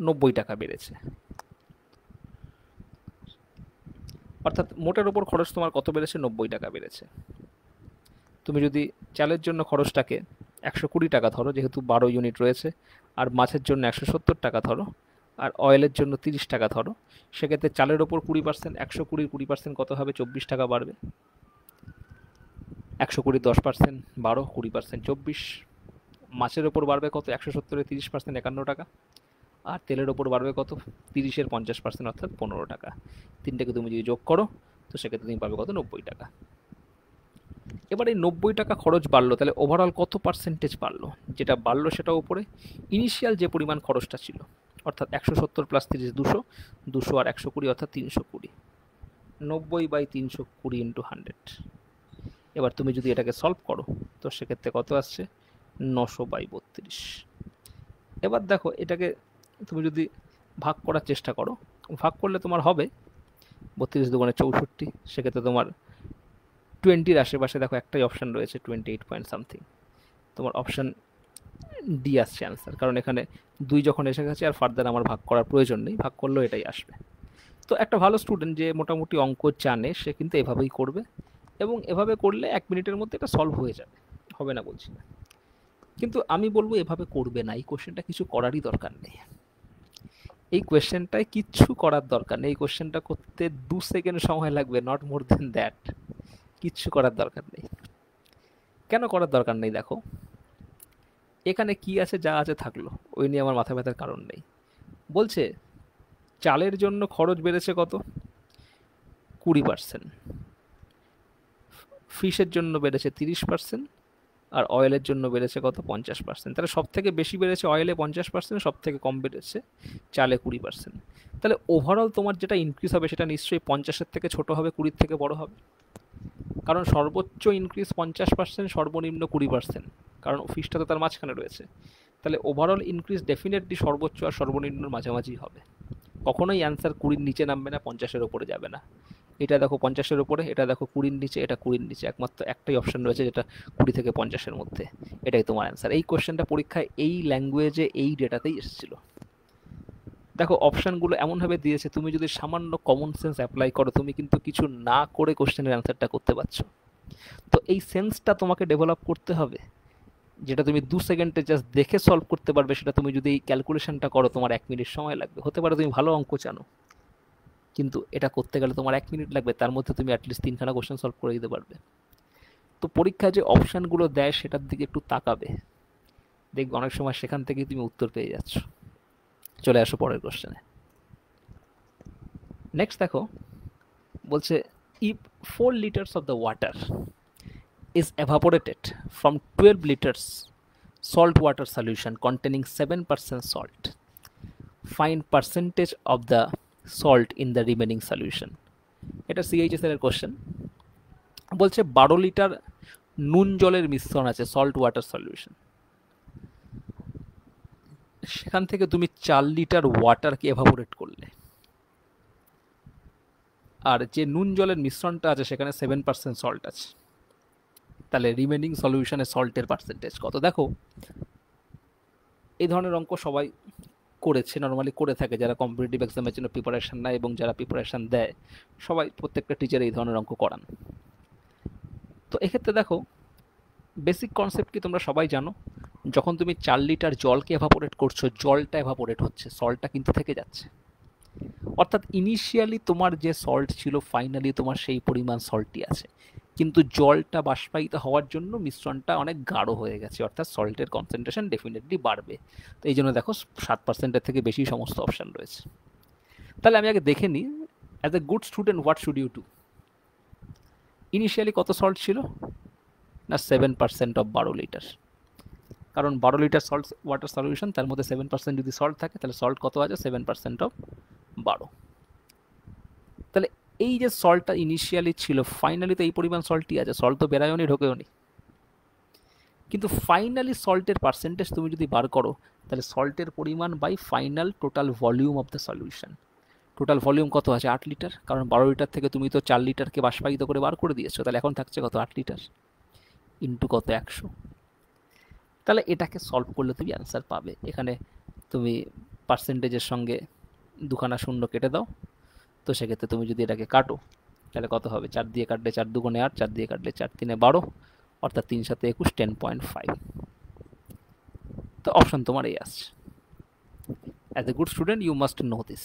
90 টাকা বেড়েছে। অর্থাৎ মোটের ওপর খরচ তোমার কত বেড়েছে? 90 টাকা বেড়েছে। তুমি যদি চালের জন্য খরচটাকে 120 টাকা ধরো, যেহেতু 12 ইউনিট রয়েছে, আর মাছের জন্য 170 টাকা ধরো, আর অয়েলের জন্য 30 টাকা ধরো, সেক্ষেত্রে চালের ওপর 20%, 120 20% কত হবে? 24 টাকা বাড়বে। 120 10%, 12, 20%, 24। মাছের ওপর বাড়বে কত? 170-এ 30%, 51 টাকা। আর তেলের ওপর বাড়বে কত? 30-এর 50%, অর্থাৎ 15 টাকা। তিনটাকে তুমি যদি যোগ করো তো সেক্ষেত্রে তুমি পাবে কত? 90 টাকা। এবার এই 90 টাকা খরচ বাড়লো, তাহলে ওভারঅল কত পার্সেন্টেজ বাড়লো? যেটা বাড়লো সেটা উপরে ইনিশিয়াল যে পরিমাণ খরচটা ছিল, অর্থাৎ 170 প্লাস 30 200, 200 আর 120 অর্থাৎ 320। 90/320 ইন্টু 100। এবার তুমি যদি এটাকে সলভ করো তো সেক্ষেত্রে কত আসছে? 900/32। এবার দেখো এটাকে তুমি যদি ভাগ করার চেষ্টা করো, ভাগ করলে তোমার হবে 32 দুগুণে 64, সেক্ষেত্রে তোমার 20-র আশেপাশে দেখো একটাই অপশান রয়েছে, 28 পয়েন্ট সামথিং। তোমার অপশান ডি আসছে অ্যান্সার, কারণ এখানে 2 যখন এসে গেছে আর ফার্দার আমার ভাগ করার প্রয়োজন নেই, ভাগ করলেও এটাই আসবে। তো একটা ভালো স্টুডেন্ট যে মোটামুটি অঙ্ক জানে সে কিন্তু এভাবেই করবে, এবং এভাবে করলে 1 মিনিটের মধ্যে এটা সলভ হয়ে যাবে, হবে না বলছি না, কিন্তু আমি বলবো এভাবে করবে না। এই কোশ্চেনটা কিছু করারই দরকার নেই, এই কোশ্চেনটায় কিচ্ছু করার দরকার নেই। এই কোশ্চেনটা করতে 2 সেকেন্ড সময় লাগবে, নট মোর দেন দ্যাট। কিচ্ছু করার দরকার নেই। কেন করার দরকার নেই? দেখো এখানে কি আছে, যা আছে থাকলো, ওই নিয়ে আমার মাথা ব্যথার কারণ নেই। বলছে চালের জন্য খরচ বেড়েছে কত? 20%। ফিশের জন্য বেড়েছে 30%, আর অয়েলের জন্য বেড়েছে কত? 50%। তাহলে সব থেকে বেশি বেড়েছে অয়েলে 50%, সব থেকে কম বেড়েছে চালে 20%। তাহলে ওভারঅল তোমার যেটা ইনক্রিজ হবে সেটা নিশ্চয়ই 50-এর থেকে ছোট হবে, 20-র থেকে বড় হবে, কারণ সর্বোচ্চ ইনক্রিজ 50%, সর্বনিম্ন 20%, কারণ ফিশটা তো তার মাঝখানে রয়েছে। তাহলে ওভারঅল ইনক্রিজ ডেফিনেটলি সর্বোচ্চ আর সর্বনিম্নর মাঝামাঝি হবে, কখনোই অ্যান্সার 20-র নিচে নামবে না, 50-এর ওপরে যাবে না। এটা দেখো 50-এর ওপরে, এটা দেখো 20-র নিচে, এটা 20-র নিচে, একমাত্র একটাই অপশন রয়েছে যেটা 20 থেকে 50-এর মধ্যে, এটাই তোমার অ্যান্সার। এই কোশ্চেনটা পরীক্ষায় এই ল্যাঙ্গুয়েজে এই ডেটাতেই এসেছিল। দেখো অপশানগুলো এমনভাবে দিয়েছে, তুমি যদি সামান্য কমন সেন্স অ্যাপ্লাই করো তুমি কিন্তু কিছু না করে কোশ্চেনের অ্যান্সারটা করতে পারছো। তো এই সেন্সটা তোমাকে ডেভেলপ করতে হবে, যেটা তুমি 2 সেকেন্ডে জাস্ট দেখে সলভ করতে পারবে, সেটা তুমি যদি এই ক্যালকুলেশনটা করো তোমার 1 মিনিট সময় লাগবে। হতে পারে তুমি ভালো অঙ্ক জানো, কিন্তু এটা করতে গেলে তোমার 1 মিনিট লাগবে, তার মধ্যে তুমি অ্যাটলিস্ট 3খানা কোশ্চেন সলভ করে দিতে পারবে। তো পরীক্ষায় যে অপশানগুলো দেয় সেটার দিকে একটু তাকাবে, দেখবে অনেক সময় সেখান থেকেই তুমি উত্তর পেয়ে যাচ্ছ। চলে আসো পরের কোশ্চেনে। নেক্সট দেখো বলছে if 4 liters of the water is evaporated from 12 liters salt water solution containing 7% salt, find percentage of the salt in the remaining solution. এটা সিএইচএস এর কোশ্চেন। বলছে 12 লিটার নুন জলের মিশ্রণ আছে, সল্ট ওয়াটার সলিউশন, সেখান থেকে তুমি 4 লিটার ওয়াটারকে এভাপোরেট করলে, আর যে নুন জলের মিশ্রণটা আছে সেখানে 7% সল্ট আছে, তাহলে রিমেনিং সলিউশনে সল্টের পার্সেন্টেজ কত? দেখো এই ধরনের অঙ্ক সবাই করেছে, নর্মালি করে থাকে, যারা কম্পিটিটিভ এক্সামের জন্য প্রিপারেশান নেয় এবং যারা প্রিপারেশান দেয় সবাই, প্রত্যেকটা টিচার এই ধরনের অঙ্ক করান। তো এক্ষেত্রে দেখো বেসিক কনসেপ্ট কি তোমরা সবাই জানো, যখন তুমি 4 লিটার জলকে এভাপোরেট করছো, জলটা এভাপোরেট হচ্ছে, সল্টটা কিন্তু থেকে যাচ্ছে। অর্থাৎ ইনিশিয়ালি তোমার যে সল্ট ছিল ফাইনালি তোমার সেই পরিমাণ সল্টই আছে, কিন্তু জলটা বাষ্পায়িত হওয়ার জন্য মিশ্রণটা অনেক গাঢ় হয়ে গেছে, অর্থাৎ সল্টের কনসেন্ট্রেশন ডেফিনেটলি বাড়বে। তো এই জন্য দেখো 7%-এর থেকে বেশি সমস্ত অপশান রয়েছে। তাহলে আমি আগে দেখে নিই, as a good student what should you do. Initially কত সল্ট ছিল না? 7% অফ 12 লিটার, কারণ 12 লিটার সল্ট ওয়াটার সলিউশন, তার মধ্যে 7% যদি সল্ট থাকে তাহলে সল্ট কত আছে? 7% অফ 12। তাহলে এই যে সল্টটা ইনিশিয়ালি ছিল ফাইনালি তো এই পরিমাণ সল্টই আছে, সল্ট তো বেরায়নি ঢোকেওনি, কিন্তু ফাইনালি সল্টের পার্সেন্টেজ তুমি যদি বার করো তাহলে সল্টের পরিমাণ by final total volume of the solution, total volume কত আছে 8 লিটার, কারণ 12 লিটার থেকে তুমি তো 4 লিটারকে বাষ্পায়িত করে বার করে দিয়েছো, তাহলে এখন থাকছে কত 8 লিটার ইন্টু কত 100। তাহলে এটাকে সলভ করলে তুমি অ্যান্সার পাবে। এখানে তুমি পার্সেন্টেজের সঙ্গে দুখানা শূন্য কেটে দাও, তো সেক্ষেত্রে তুমি যদি এটাকে কাটো তাহলে কত হবে, 4 দিয়ে কাটলে 4 দুগুণে 8, 4 দিয়ে কাটলে 4 তিনে 12, অর্থাৎ 3 সাথে 21, 10.5। তো অপশন তোমার এই আসছে। As a good student you must know this,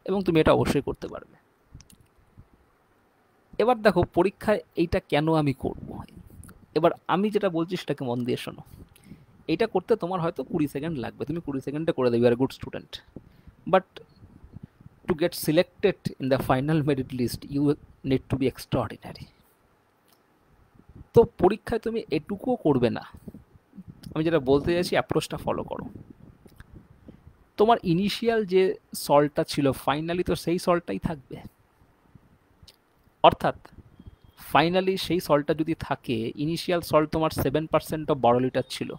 এবং তুমি এটা অবশ্যই করতে পারবে। এবার দেখো পরীক্ষায় এইটা কেন আমি করব। এবার আমি যেটা বলছি সেটাকে মন দিয়ে শোনো। এইটা করতে তোমার হয়তো 20 সেকেন্ড লাগবে, তুমি 20 সেকেন্ডে করে দেবে, আর good student. But to get selected in the final merit list you need to be extraordinary. তো পরীক্ষায় তুমি এটুকুও করবে না। আমি যেটা বলতে চাইছি অ্যাপ্রোচটা ফলো করো। তোমার ইনিশিয়াল যে সল্টটা ছিল ফাইনালি তো সেই সল্টটাই থাকবে, অর্থাৎ ফাইনালি সেই সল্টটা যদি থাকে, ইনিশিয়াল সল্ট তোমার 7% অফ 12 লিটার ছিল,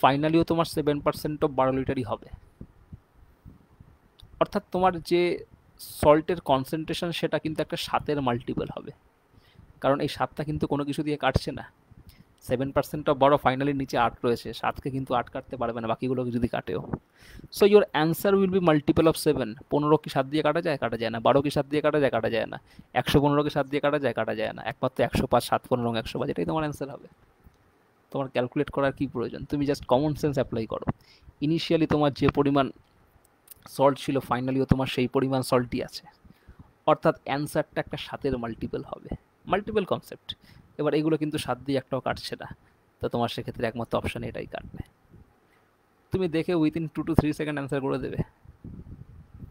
ফাইনালিও তোমার 7% অফ 12 লিটারই হবে। অর্থাৎ তোমার যে সল্টের কনসেন্ট্রেশন সেটা কিন্তু একটা 7-এর মাল্টিপল হবে, কারণ এই 7টা কিন্তু কোনো কিছু দিয়ে কাটছে না। 7% অফ বড় ফাইনালির নিচে 8 রয়েছে, 7কে কিন্তু 8 কাটতে পারবে না, বাকিগুলোকে যদি কাটেও। So your answer will be multiple of 7। 15 কি 7 দিয়ে কাটা যায়? কাটা যায় না। 12 কি 7 দিয়ে কাটা যায়? কাটা যায় না। 115 কি 7 দিয়ে কাটা যায়? কাটা যায় না। একমাত্র 105, 7, 15, 105, এটাই তোমার অ্যান্সার হবে। তোমার ক্যালকুলেট করার কি প্রয়োজন? তুমি জাস্ট কমন সেন্স অ্যাপ্লাই করো। ইনিশিয়ালি তোমার যে পরিমাণ সল্ট ছিল ফাইনালিও তোমার সেই পরিমাণ সল্টই আছে, অর্থাৎ অ্যান্সারটা একটা 7-এর মাল্টিপল হবে। Multiple concept. এবার এগুলো কিন্তু 7 দিয়ে একটাও কাটছে না, তো তোমার সেক্ষেত্রে একমাত্র অপশান এটাই কাটবে। তুমি দেখে উইদিন 2 to 3 সেকেন্ড অ্যান্সার করে দেবে।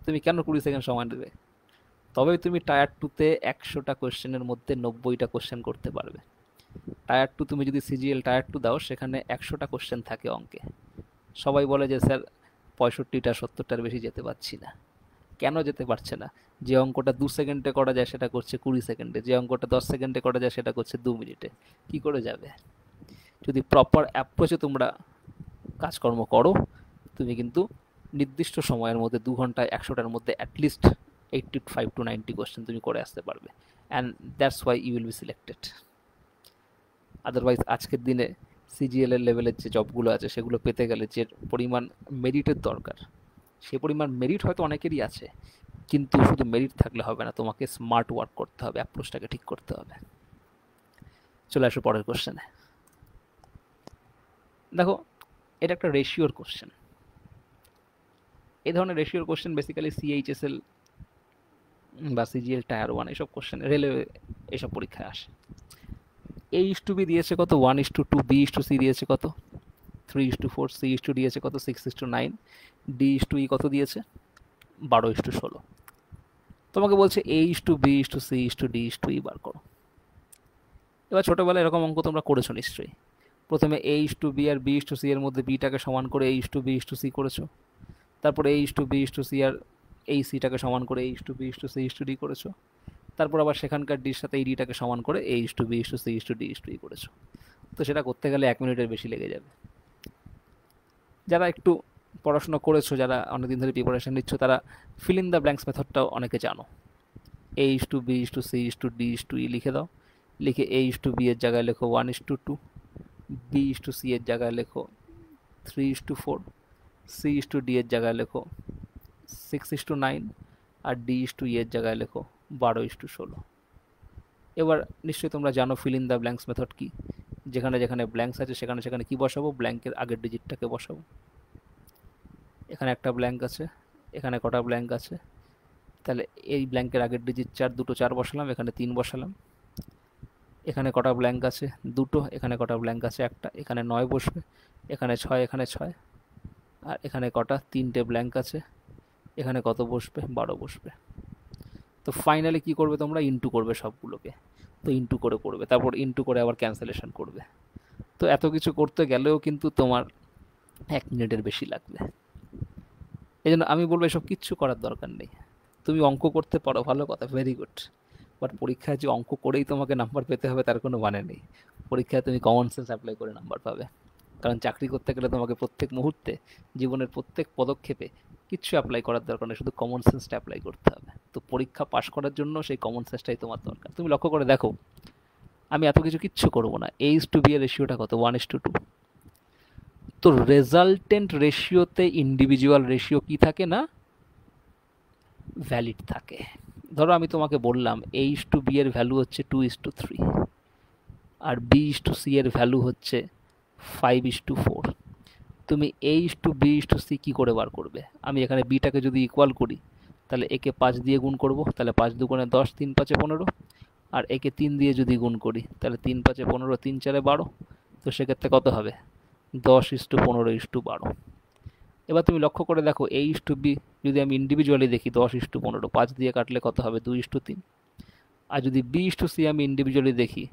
তুমি কেন 20 সেকেন্ড সময় দেবে? তবেই তুমি টায়ার 2তে 100টা কোয়েশ্চেনের মধ্যে 90টা কোয়েশ্চেন করতে পারবে। টায়ার 2 তুমি যদি সিজিএল টায়ার 2 দাও, সেখানে 100টা কোয়েশ্চেন থাকে অঙ্কে। সবাই বলে যে স্যার 65টা 70টার বেশি যেতে পারছি না। কেন যেতে পারছে না? যে অঙ্কটা 2 সেকেন্ডে করা যায় সেটা করছে 20 সেকেন্ডে, যে অঙ্কটা 10 সেকেন্ডে করা যায় সেটা করছে 2 মিনিটে। কি করে যাবে? যদি প্রপার অ্যাপ্রোচে তোমরা কাজকর্ম করো, তুমি কিন্তু নির্দিষ্ট সময়ের মধ্যে 2 ঘন্টায় 100টার মধ্যে অ্যাটলিস্ট 85 to 90 কোয়েশ্চেন তুমি করে আসতে পারবে, and that's why you will be selected. Otherwise আজকের দিনে সিজিএল এর লেভেলের যে জবগুলো আছে সেগুলো পেতে গেলে যে পরিমাণ মেরিটের দরকার, সে পরিমাণ মেরিট হয়তো অনেকেরই আছে, কিন্তু শুধু মেরিট থাকলে হবে না, তোমাকে স্মার্ট ওয়ার্ক করতে হবে, অ্যাপ্রোচটাকে ঠিক করতে হবে। চলে আসো পরের কোশ্চেনে। দেখো এটা একটা রেশিওর কোশ্চেন। এই ধরনের রেশিওর কোশ্চেন বেসিক্যালি সিএইচএসএল বা সিজিএল টায়ার 1 এইসব কোশ্চেন, রেলওয়ে এইসব পরীক্ষায় আসে। A:B দিয়েছে কত? 1:2, B:C দিয়েছে কত? 3:4, C:D দিয়েছে কত? 6:9, D:E কত দিয়েছে? 12:16। তোমাকে বলছে A:B:C:D:E বার করো। এবার ছোটোবেলায় এরকম অঙ্ক তোমরা করেছো নিশ্চয়ই। প্রথমে A:B আর B:C এর মধ্যে বিটাকে সমান করে A:B:C করেছো, তারপরে A:B:C আর এই সিটাকে সমান করে A:B:C:D করেছো, তারপর আবার সেখানকার ডির সাথে এই ডিটাকে সমান করে A:B:C:D করেছো। তো সেটা করতে গেলে 1 মিনিটের বেশি লেগে যাবে। যারা একটু পড়াশোনা করেছো, যারা অনেকদিন ধরে প্রিপারেশন নিচ্ছ, তারা ফিল ইন দ্য ব্ল্যাঙ্কস মেথডটাও অনেকে জানো। A:B:C:D:E লিখে দাও। লিখে A:B এর জায়গায় লেখো 1:2, B:C এর জায়গায় লেখো 3:4, C:D এর জায়গায় লেখো 6:9, আর D:E এর জায়গায় লেখো 12:16। এবার নিশ্চয়ই তোমরা জানো fill in the blanks method কি। যেখানে যেখানে ব্ল্যাঙ্কস আছে সেখানে সেখানে কি বসাবো? ব্ল্যাঙ্কের আগের ডিজিটটাকে বসাবো। এখানে একটা ব্ল্যাঙ্ক আছে, এখানে কটা ব্ল্যাঙ্ক আছে? তাহলে এই ব্ল্যাঙ্কের আগের ডিজিট 4, দুটো 4 বসালাম, এখানে 3 বসালাম। এখানে কটা ব্ল্যাঙ্ক আছে? দুটো। এখানে কটা ব্ল্যাঙ্ক আছে? একটা। এখানে 9 বসবে, এখানে 6, এখানে 6, আর এখানে কটা? 3টে ব্ল্যাঙ্ক আছে। এখানে কত বসবে? 12 বসবে। তো ফাইনালি কি করবে তোমরা? ইন্টু করবে সবগুলোকে। তো ইন্টু করে করবে, তারপর ইন্টু করে আবার ক্যান্সেলেশন করবে। তো এত কিছু করতে গেলেও কিন্তু তোমার 1 মিনিটের বেশি লাগবে। এই জন্য আমি বলবো এসব কিচ্ছু করার দরকার নেই। তুমি অঙ্ক করতে পারো, ভালো কথা, ভেরি গুড। বাট পরীক্ষায় যে অঙ্ক করেই তোমাকে নাম্বার পেতে হবে তার কোনো মানে নেই। পরীক্ষায় তুমি কমন সেন্স অ্যাপ্লাই করে নাম্বার পাবে। কারণ চাকরি করতে গেলে তোমাকে প্রত্যেক মুহূর্তে, জীবনের প্রত্যেক পদক্ষেপে কিচ্ছু অ্যাপ্লাই করার দরকার নেই, শুধু কমন সেন্সটা অ্যাপ্লাই করতে হবে। তো পরীক্ষা পাশ করার জন্য সেই কমন সেন্সটাই তোমার দরকার। তুমি লক্ষ্য করে দেখো, আমি এত কিছু কিচ্ছু করবো না, A:B এর রেশিওটা কত, 1:2। তো রেজাল্টেন্ট রেশিওতে ইন্ডিভিজুয়াল রেশিও কি থাকে না, ভ্যালিড থাকে। ধরো আমি তোমাকে বললাম A:B এর ভ্যালু হচ্ছে 2:3 আর B:C এর ভ্যালু হচ্ছে 5:4। তুমি A:B:C কি করে বার করবে? আমি এখানে বিটাকে যদি ইকুয়াল করি, তাহলে একে 5 দিয়ে গুণ করব, তাহলে 5 দুগুণে 10, 3 5 15। আর একে 3 দিয়ে যদি গুণ করি, তাহলে 3 5 15, 3 4 12। তো সেক্ষেত্রে কত হবে, 10:15:12। এবার তুমি লক্ষ্য করে দেখো A:B যদি আমি ইন্ডিভিজুয়ালি দেখি, 10:15, 5 দিয়ে কাটলে কত হবে, 2:3। আর যদি B:C আমি ইন্ডিভিজুয়ালি দেখি,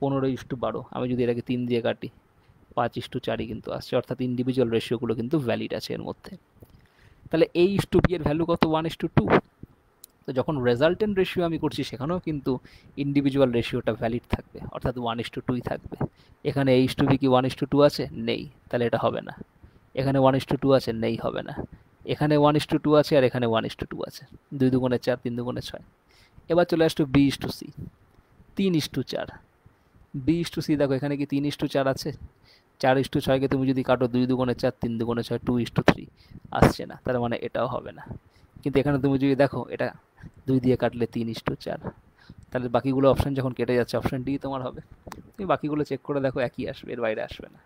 15:12, আমি যদি এটাকে 3 দিয়ে কাটি, 5:4 কিন্তু আসছে, অর্থাৎ ইন্ডিভিজুয়াল রেশিওগুলো কিন্তু ভ্যালিড আছে এর মধ্যে। তাহলে A:B এর ভ্যালু কত, 1:2। তো যখন রেজাল্টেন্ট রেশিও আমি করছি, সেখানেও কিন্তু ইন্ডিভিজুয়াল রেশিওটা ভ্যালিড থাকবে, অর্থাৎ 1:2ই থাকবে। এখানে A:B কি 1:2 আছে, নেই, তাহলে এটা হবে না। এখানে 1:2 আছে, নেই, হবে না। এখানে 1:2 আছে আর এখানে 1:2 আছে, 2 দুগুণে 4, 3 দুগুণে 6। এবার চলে আসতো B:C, 3:4। B:C দেখো এখানে কি 3:4 আছে, 4:6কে তুমি যদি কাটো, 2 দুগুণে 4, 3 দুগুণে 6, 2:3 আসছে না, তার মানে এটাও হবে না। কিন্তু এখানে তুমি যদি দেখো, এটা 2 দিয়ে কাটলে 3:4, তাহলে বাকিগুলো অপশান যখন কেটে যাচ্ছে, অপশান ডি তোমার হবে। তুমি বাকিগুলো চেক করে দেখো, একই আসবে, এর বাইরে আসবে না।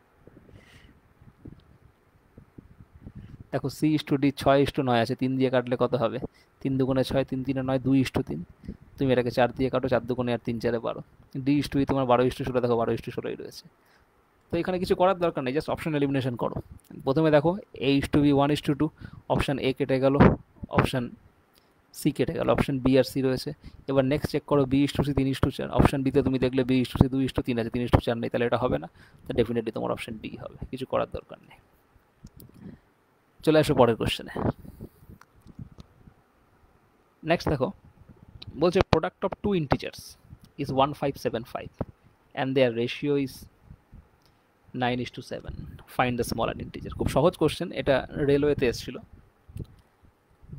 দেখো C:D 6:9 আছে, 3 দিয়ে কাটলে কত হবে, 3 দুগুণে 6, 3 3 9, 2:3। তুমি এটাকে 4 দিয়ে কাটো, 4 দুগুণে আর 3 4 12। D:E তোমার 12:16, দেখো 12:16ই রয়েছে। তো এখানে কিছু করার দরকার নেই, জাস্ট অপশন এলিমিনেশন করো। প্রথমে দেখো A:B 1:2, অপশান এ কেটে গেল, অপশান সি কেটে গেল, অপশান বি আর সি রয়েছে। এবার নেক্সট চেক করো B:C 3:4, অপশান বিতে তুমি দেখলে B:C 2:3 আছে, 3:4 নেই, তাহলে এটা হবে না। তো ডেফিনেটলি তোমার অপশান ডি হবে, কিছু করার দরকার নেই। চলে আসো পরের কোশ্চেনে। নেক্সট দেখো, বলছে product of two integers is 1575 and their ratio is 9:7, find the smaller integer. খুব সহজ কোশ্চেন, এটা রেলওয়েতে এসেছিল।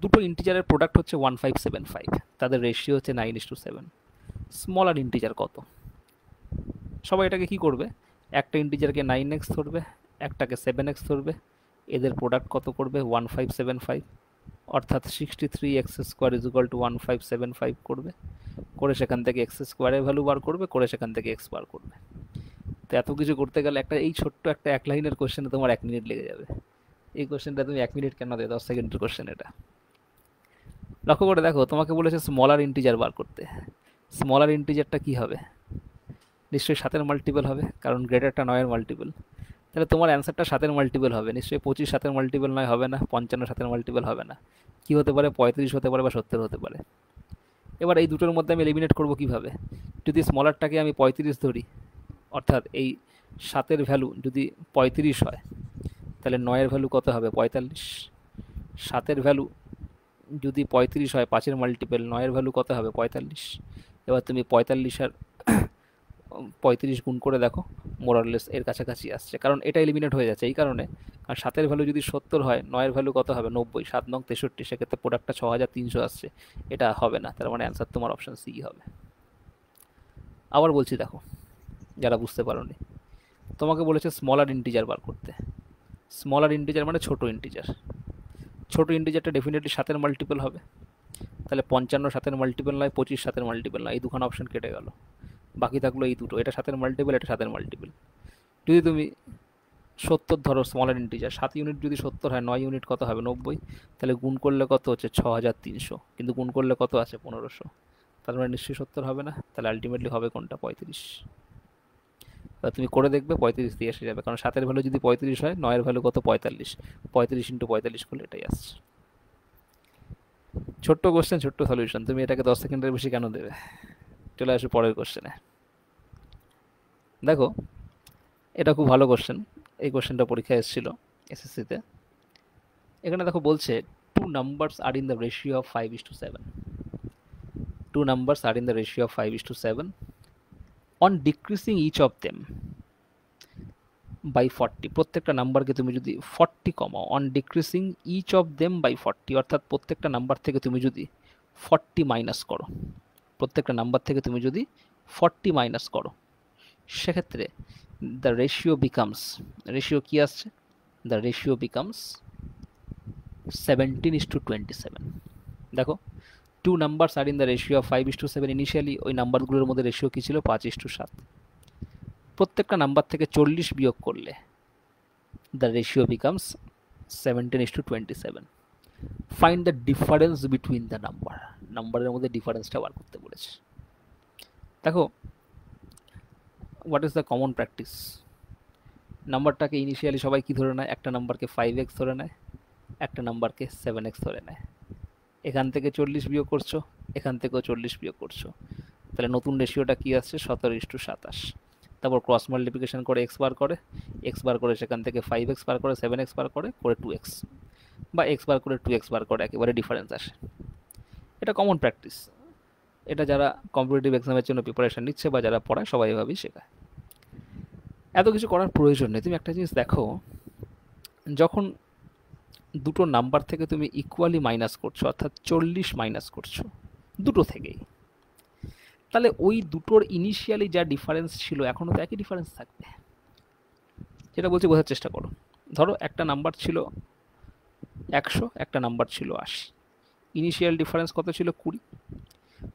দুটো ইন্টিজারের প্রোডাক্ট হচ্ছে 1575, তাদের রেশিও হচ্ছে 9:7। স্মলার ইন্টিজার কত? সবাই এটাকে কি করবে, একটা ইন্টিজারকে 9x ধরবে, একটাকে 7x ধরবে, এদের প্রোডাক্ট কত করবে, 1575, অর্থাৎ 63x² = 1575 করবে, করে সেখান থেকে x² ভ্যালু বার করবে, করে সেখান থেকে x বার করবে। তো এত কিছু করতে গেলে একটা এই ছোট্ট একটা 1 লাইনের কোশ্চেনে তোমার 1 মিনিট লেগে যাবে। এই কোশ্চেনটা তুমি 1 মিনিট কেন দেবে, 10 সেকেন্ডের কোশ্চেন এটা। লক্ষ্য করে দেখো, তোমাকে বলেছে স্মলার ইন্টিজার বার করতে। স্মলার ইন্টিজারটা কি হবে, নিশ্চয়ই 7-এর মাল্টিপল হবে, কারণ গ্রেটারটা 9-এর মাল্টিপল। তাহলে তোমার অ্যান্সারটা 7-এর মাল্টিপল হবে, নিশ্চয়ই 25 7-এর মাল্টিপল নয়, হবে না। 55 7-এর মাল্টিপল হবে না। কি হতে পারে, 35 হতে পারে বা 70 হতে পারে। এবার এই দুটোর মধ্যে আমি এলিমিনেট করবো কিভাবে, যদি স্মলারটাকে আমি 35 ধরি, অর্থাৎ এই 7-এর ভ্যালু যদি 35 হয়, তাহলে 9-এর ভ্যালু কত হবে, 45। 7-এর ভ্যালু যদি 35 হয়, 5-এর মাল্টিপল, 9-এর ভ্যালু কত হবে, 45। এবার তুমি 45 আর 35 গুণ করে দেখো, মোরারলেস এর কাছাকাছি আসছে, কারণ এটা এলিমিনেট হয়ে যাচ্ছে এই কারণে, কারণ 7-এর ভ্যালু যদি 70 হয়, 9-এর ভ্যালু কত হবে, 90, 7 9 63, সেক্ষেত্রে প্রোডাক্টটা 6300 আসছে, এটা হবে না। তার মানে অ্যান্সার তোমার অপশান সি হবে। আবার বলছি দেখো, যারা বুঝতে পারোনি, তোমাকে বলেছে স্মলার ইন্টিজার বার করতে। স্মলার ইন্টিজার মানে ছোট ইন্টিজার। ছোট ইন্টিজারটা ডেফিনেটলি 7-এর মাল্টিপল হবে, তাহলে 55 7-এর মাল্টিপল নয়, 25 7-এর মাল্টিপল নয়, এই দুখানা অপশান কেটে গেল, বাকি থাকলো এই দুটো, এটা 7-এর মাল্টিপল, এটা 7-এর মাল্টিপল। যদি তুমি 70 ধরো স্মলার ইন্টিজার, 7 ইউনিট যদি 70 হয়, 9 ইউনিট কত হবে, 90, তাহলে গুণ করলে কত হচ্ছে, 6300, কিন্তু গুণ করলে কত আছে, 1500, তার মানে নিশ্চয়ই 70 হবে না, তাহলে আলটিমেটলি হবে কোনটা, 35। তুমি করে দেখবে 35 দিয়ে এসে যাবে, কারণ 7-এর ভ্যালু যদি 35 হয়, 9-এর ভ্যালু কত, 45, 35 × 45 করলে এটাই আসছে। ছোট্ট কোশ্চেন, ছোট্ট সলিউশন, তুমি এটাকে 10 সেকেন্ডের বেশি কেন দেবে। চলে আসো পরের কোশ্চেনে। দেখো, এটা খুব ভালো কোশ্চেন, এই কোশ্চেনটা পরীক্ষায় এসেছিল এসএসসিতে। এখানে দেখো বলছে, two numbers are in the ratio of 5:7। Two numbers are in the ratio of 5:7, on decreasing each of them by 40, প্রত্যেকটা নাম্বারকে তুমি যদি 40 কমাও, on decreasing each of them by 40, অর্থাৎ প্রত্যেকটা নাম্বার থেকে তুমি যদি 40 মাইনাস করো, প্রত্যেকটা নাম্বার থেকে তুমি যদি 40 মাইনাস করো, সেক্ষেত্রে দ্য রেশিও বিকামস, রেশিও কি আসছে, দ্য রেশিও বিকামস 17:27। দেখো, two numbers are in the ratio of 5:7। Initially ওই নাম্বারগুলোর মধ্যে রেশিও কী ছিল, 5:7। প্রত্যেকটা নাম্বার থেকে 40 বিয়োগ করলে the ratio becomes 17:27। Find the difference between the number, নাম্বারের মধ্যে ডিফারেন্সটা বার করতে বলেছে। দেখো, what is the common practice, নাম্বারটাকে ইনিশিয়ালি সবাই কী ধরে নেয়, একটা নাম্বারকে 5x ধরে নেয়, একটা নাম্বারকে 7x ধরে নেয়। এখান থেকে 40 বিয়োগ করছো, এখান থেকেও 40 বিয়োগ করছো, তাহলে নতুন রেশিওটা কী আসছে, 17:27। তারপর ক্রস মাল্টিপ্লিকেশন করে এক্স বার করে, এক্স বার করে সেখান থেকে 5x বার করে, 7x বার করে 2x, বা এক্স বার করে 2x বার করে, একেবারে ডিফারেন্স আসে। এটা কমন প্র্যাকটিস, এটা যারা কম্পিটিটিভ এক্সামের জন্য প্রিপারেশন নিচ্ছে বা যারা পড়ায় সবাই এভাবেই শেখায়। এত কিছু করার প্রয়োজন নেই। তুমি একটা জিনিস দেখো, যখন দুটো নাম্বার থেকে তুমি ইকুয়ালি মাইনাস করছো, অর্থাৎ 40 মাইনাস করছো দুটো থেকেই, তাহলে ওই দুটোর ইনিশিয়ালি যা ডিফারেন্স ছিল এখনও তো একই ডিফারেন্স থাকবে। যেটা বলছি বোঝার চেষ্টা করো। ধরো একটা নাম্বার ছিল 100, একটা নাম্বার ছিল 80, ইনিশিয়াল ডিফারেন্স কত ছিল, 20।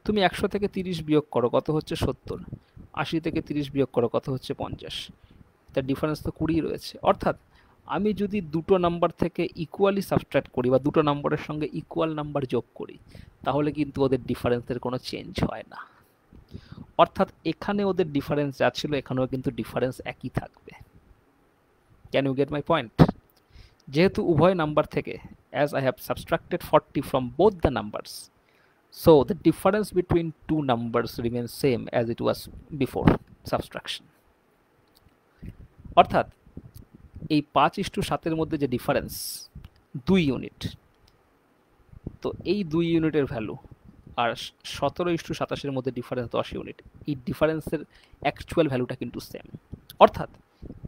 তুমি 100 থেকে 30 বিয়োগ করো, কত হচ্ছে, 70। 80 থেকে 30 বিয়োগ করো, কত হচ্ছে, 50। তার ডিফারেন্স তো 20 রয়েছে। অর্থাৎ আমি যদি দুটো নাম্বার থেকে ইকুয়ালি সাবট্রাক্ট করি বা দুটো নম্বরের সঙ্গে ইকুয়াল নাম্বার যোগ করি, তাহলে কিন্তু ওদের ডিফারেন্সের কোনো চেঞ্জ হয় না। অর্থাৎ এখানে ওদের ডিফারেন্স যা ছিল এখানেও কিন্তু ডিফারেন্স একই থাকবে। Can you get my point? যেহেতু উভয় নাম্বার থেকে, as I have subtracted 40 from both the numbers, so the difference between two numbers remain same as it was before subtraction. অর্থাৎ এই 5:7 মধ্যে যে ডিফারেন্স 2 ইউনিট, তো এই 2 ইউনিটের ভ্যালু আর 17:27 মধ্যে ডিফারেন্স 10 ইউনিট, এই ডিফারেন্সের অ্যাকচুয়াল ভ্যালুটা কিন্তু সেম। অর্থাৎ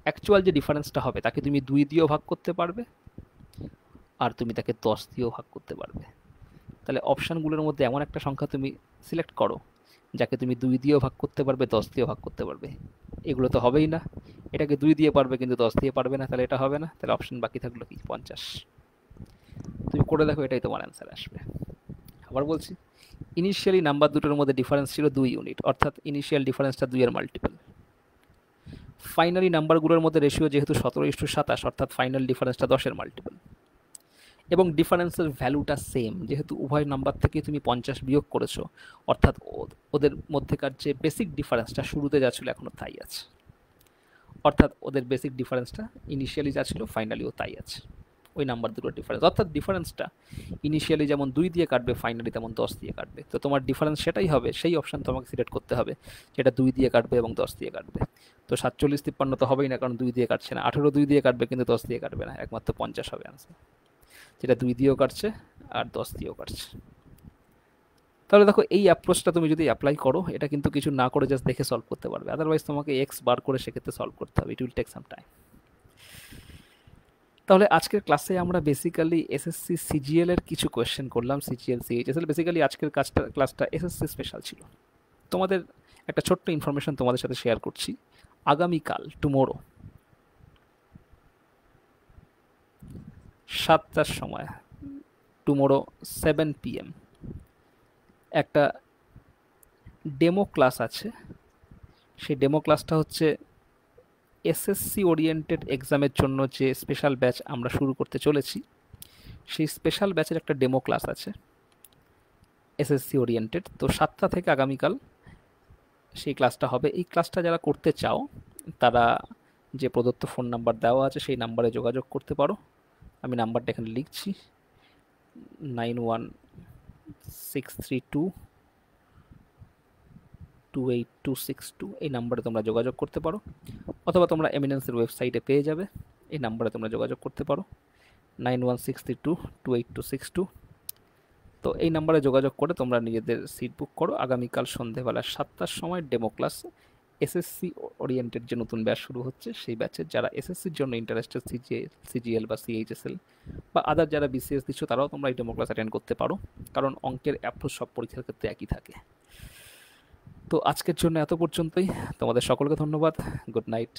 অ্যাকচুয়াল যে ডিফারেন্সটা হবে তাকে তুমি 2 দিয়েও ভাগ করতে পারবে, আর তুমি তাকে 10 দিয়েও ভাগ করতে পারবে। তাহলে অপশানগুলোর মধ্যে এমন একটা সংখ্যা তুমি সিলেক্ট করো যাকে তুমি 2 দিয়েও ভাগ করতে পারবে, 10 দিয়েও ভাগ করতে পারবে। এগুলো তো হবেই না, এটাকে 2 দিয়ে পারবে কিন্তু 10 দিয়ে পারবে না, তাহলে এটা হবে না। তাহলে অপশান বাকি থাকলো কি, 50। তুমি করে দেখো, এটাই তোমার অ্যান্সার আসবে। আবার বলছি, ইনিশিয়ালি নাম্বার দুটোর মধ্যে ডিফারেন্স ছিল 2 ইউনিট, অর্থাৎ ইনিশিয়াল ডিফারেন্সটা 2 এর মাল্টিপল। ফাইনালি নাম্বারগুলোর মধ্যে রেশিও যেহেতু 17:27, অর্থাৎ ফাইনাল ডিফারেন্সটা 10 এর মাল্টিপল। এবং ডিফারেন্সের ভ্যালুটা সেম, যেহেতু উভয় নাম্বার থেকে তুমি 50 বিয়োগ করেছো, অর্থাৎ ওদের মধ্যেকার যে বেসিক ডিফারেন্সটা শুরুতে যা ছিল এখনও তাই আছে। অর্থাৎ ওদের বেসিক ডিফারেন্সটা ইনিশিয়ালি যা ছিল ফাইনালিও তাই আছে, ওই নাম্বার দুটোর ডিফারেন্স। অর্থাৎ ডিফারেন্সটা ইনিশিয়ালি যেমন 2 দিয়ে কাটবে, ফাইনালি তেমন 10 দিয়ে কাটবে। তো তোমার ডিফারেন্স সেটাই হবে, সেই অপশান তোমাকে সিলেক্ট করতে হবে যেটা 2 দিয়ে কাটবে এবং 10 দিয়ে কাটবে। তো 47-53 তো হবেই না, কারণ 2 দিয়ে কাটছে না। 18 2 দিয়ে কাটবে কিন্তু 10 দিয়ে কাটবে না, একমাত্র 50 হবে আনসার, যেটা 2 দিয়েও কাটছে আর 10 দিয়েও কাটছে। তাহলে দেখো, এই অ্যাপ্রোচটা তুমি যদি অ্যাপ্লাই করো, এটা কিন্তু কিছু না করে জাস্ট দেখে সলভ করতে পারবে। আদারওয়াইজ তোমাকে এক্স বার করে সেক্ষেত্রে সলভ করতে হবে, it will take some time. তাহলে আজকের ক্লাসে আমরা বেসিক্যালি এসএসসি সিজিএল এর কিছু কোয়েশ্চেন করলাম, সিজিএল সিএইচএসএল। বেসিক্যালি আজকের ক্লাসটা এসএসসি স্পেশাল ছিল। তোমাদের একটা ছোট্ট ইনফরমেশন তোমাদের সাথে শেয়ার করছি। আগামীকাল, টুমোরো 7টার সময়, টুমোরো 7 PM একটা ডেমো ক্লাস আছে। সেই ডেমো ক্লাসটা হচ্ছে এসএসসি ওরিয়েন্টেড এক্সামের জন্য যে স্পেশাল ব্যাচ আমরা শুরু করতে চলেছি, সেই স্পেশাল ব্যাচের একটা ডেমো ক্লাস আছে এসএসসি ওরিয়েন্টেড। তো 7টা থেকে আগামীকাল সেই ক্লাসটা হবে। এই ক্লাসটা যারা করতে চাও তারা যে প্রদত্ত ফোন নাম্বার দেওয়া আছে সেই নাম্বারে যোগাযোগ করতে পারো। আমি নাম্বারটা এখানে লিখছি, 9163228262। এই নাম্বারে তোমরা যোগাযোগ করতে পারো, অথবা তোমরা এমিনেন্সের ওয়েবসাইটে পেয়ে যাবে, এই নাম্বারে তোমরা যোগাযোগ করতে পারো, 9163228262। তো এই নাম্বারে যোগাযোগ করে তোমরা নিজেদের সিট বুক করো। আগামীকাল সন্ধেবেলা 7টার সময় ডেমো ক্লাস এসএসসি ওরিয়েন্টেড যে নতুন ব্যাচ শুরু হচ্ছে সেই ব্যাচের যারা এসএসসির জন্য ইন্টারেস্টেড, সিজিএল বা সিএইচএসএল বা আদার যারা বিসিএস দিচ্ছ তারাও তোমরা এই ডেমো ক্লাস অ্যাটেন্ড করতে পারো, কারণ অঙ্কের অ্যাপ্রোচ সব পরীক্ষার ক্ষেত্রে একই থাকে। তো আজকের জন্য এত পর্যন্তই। তোমাদের সকলকে ধন্যবাদ। Good night.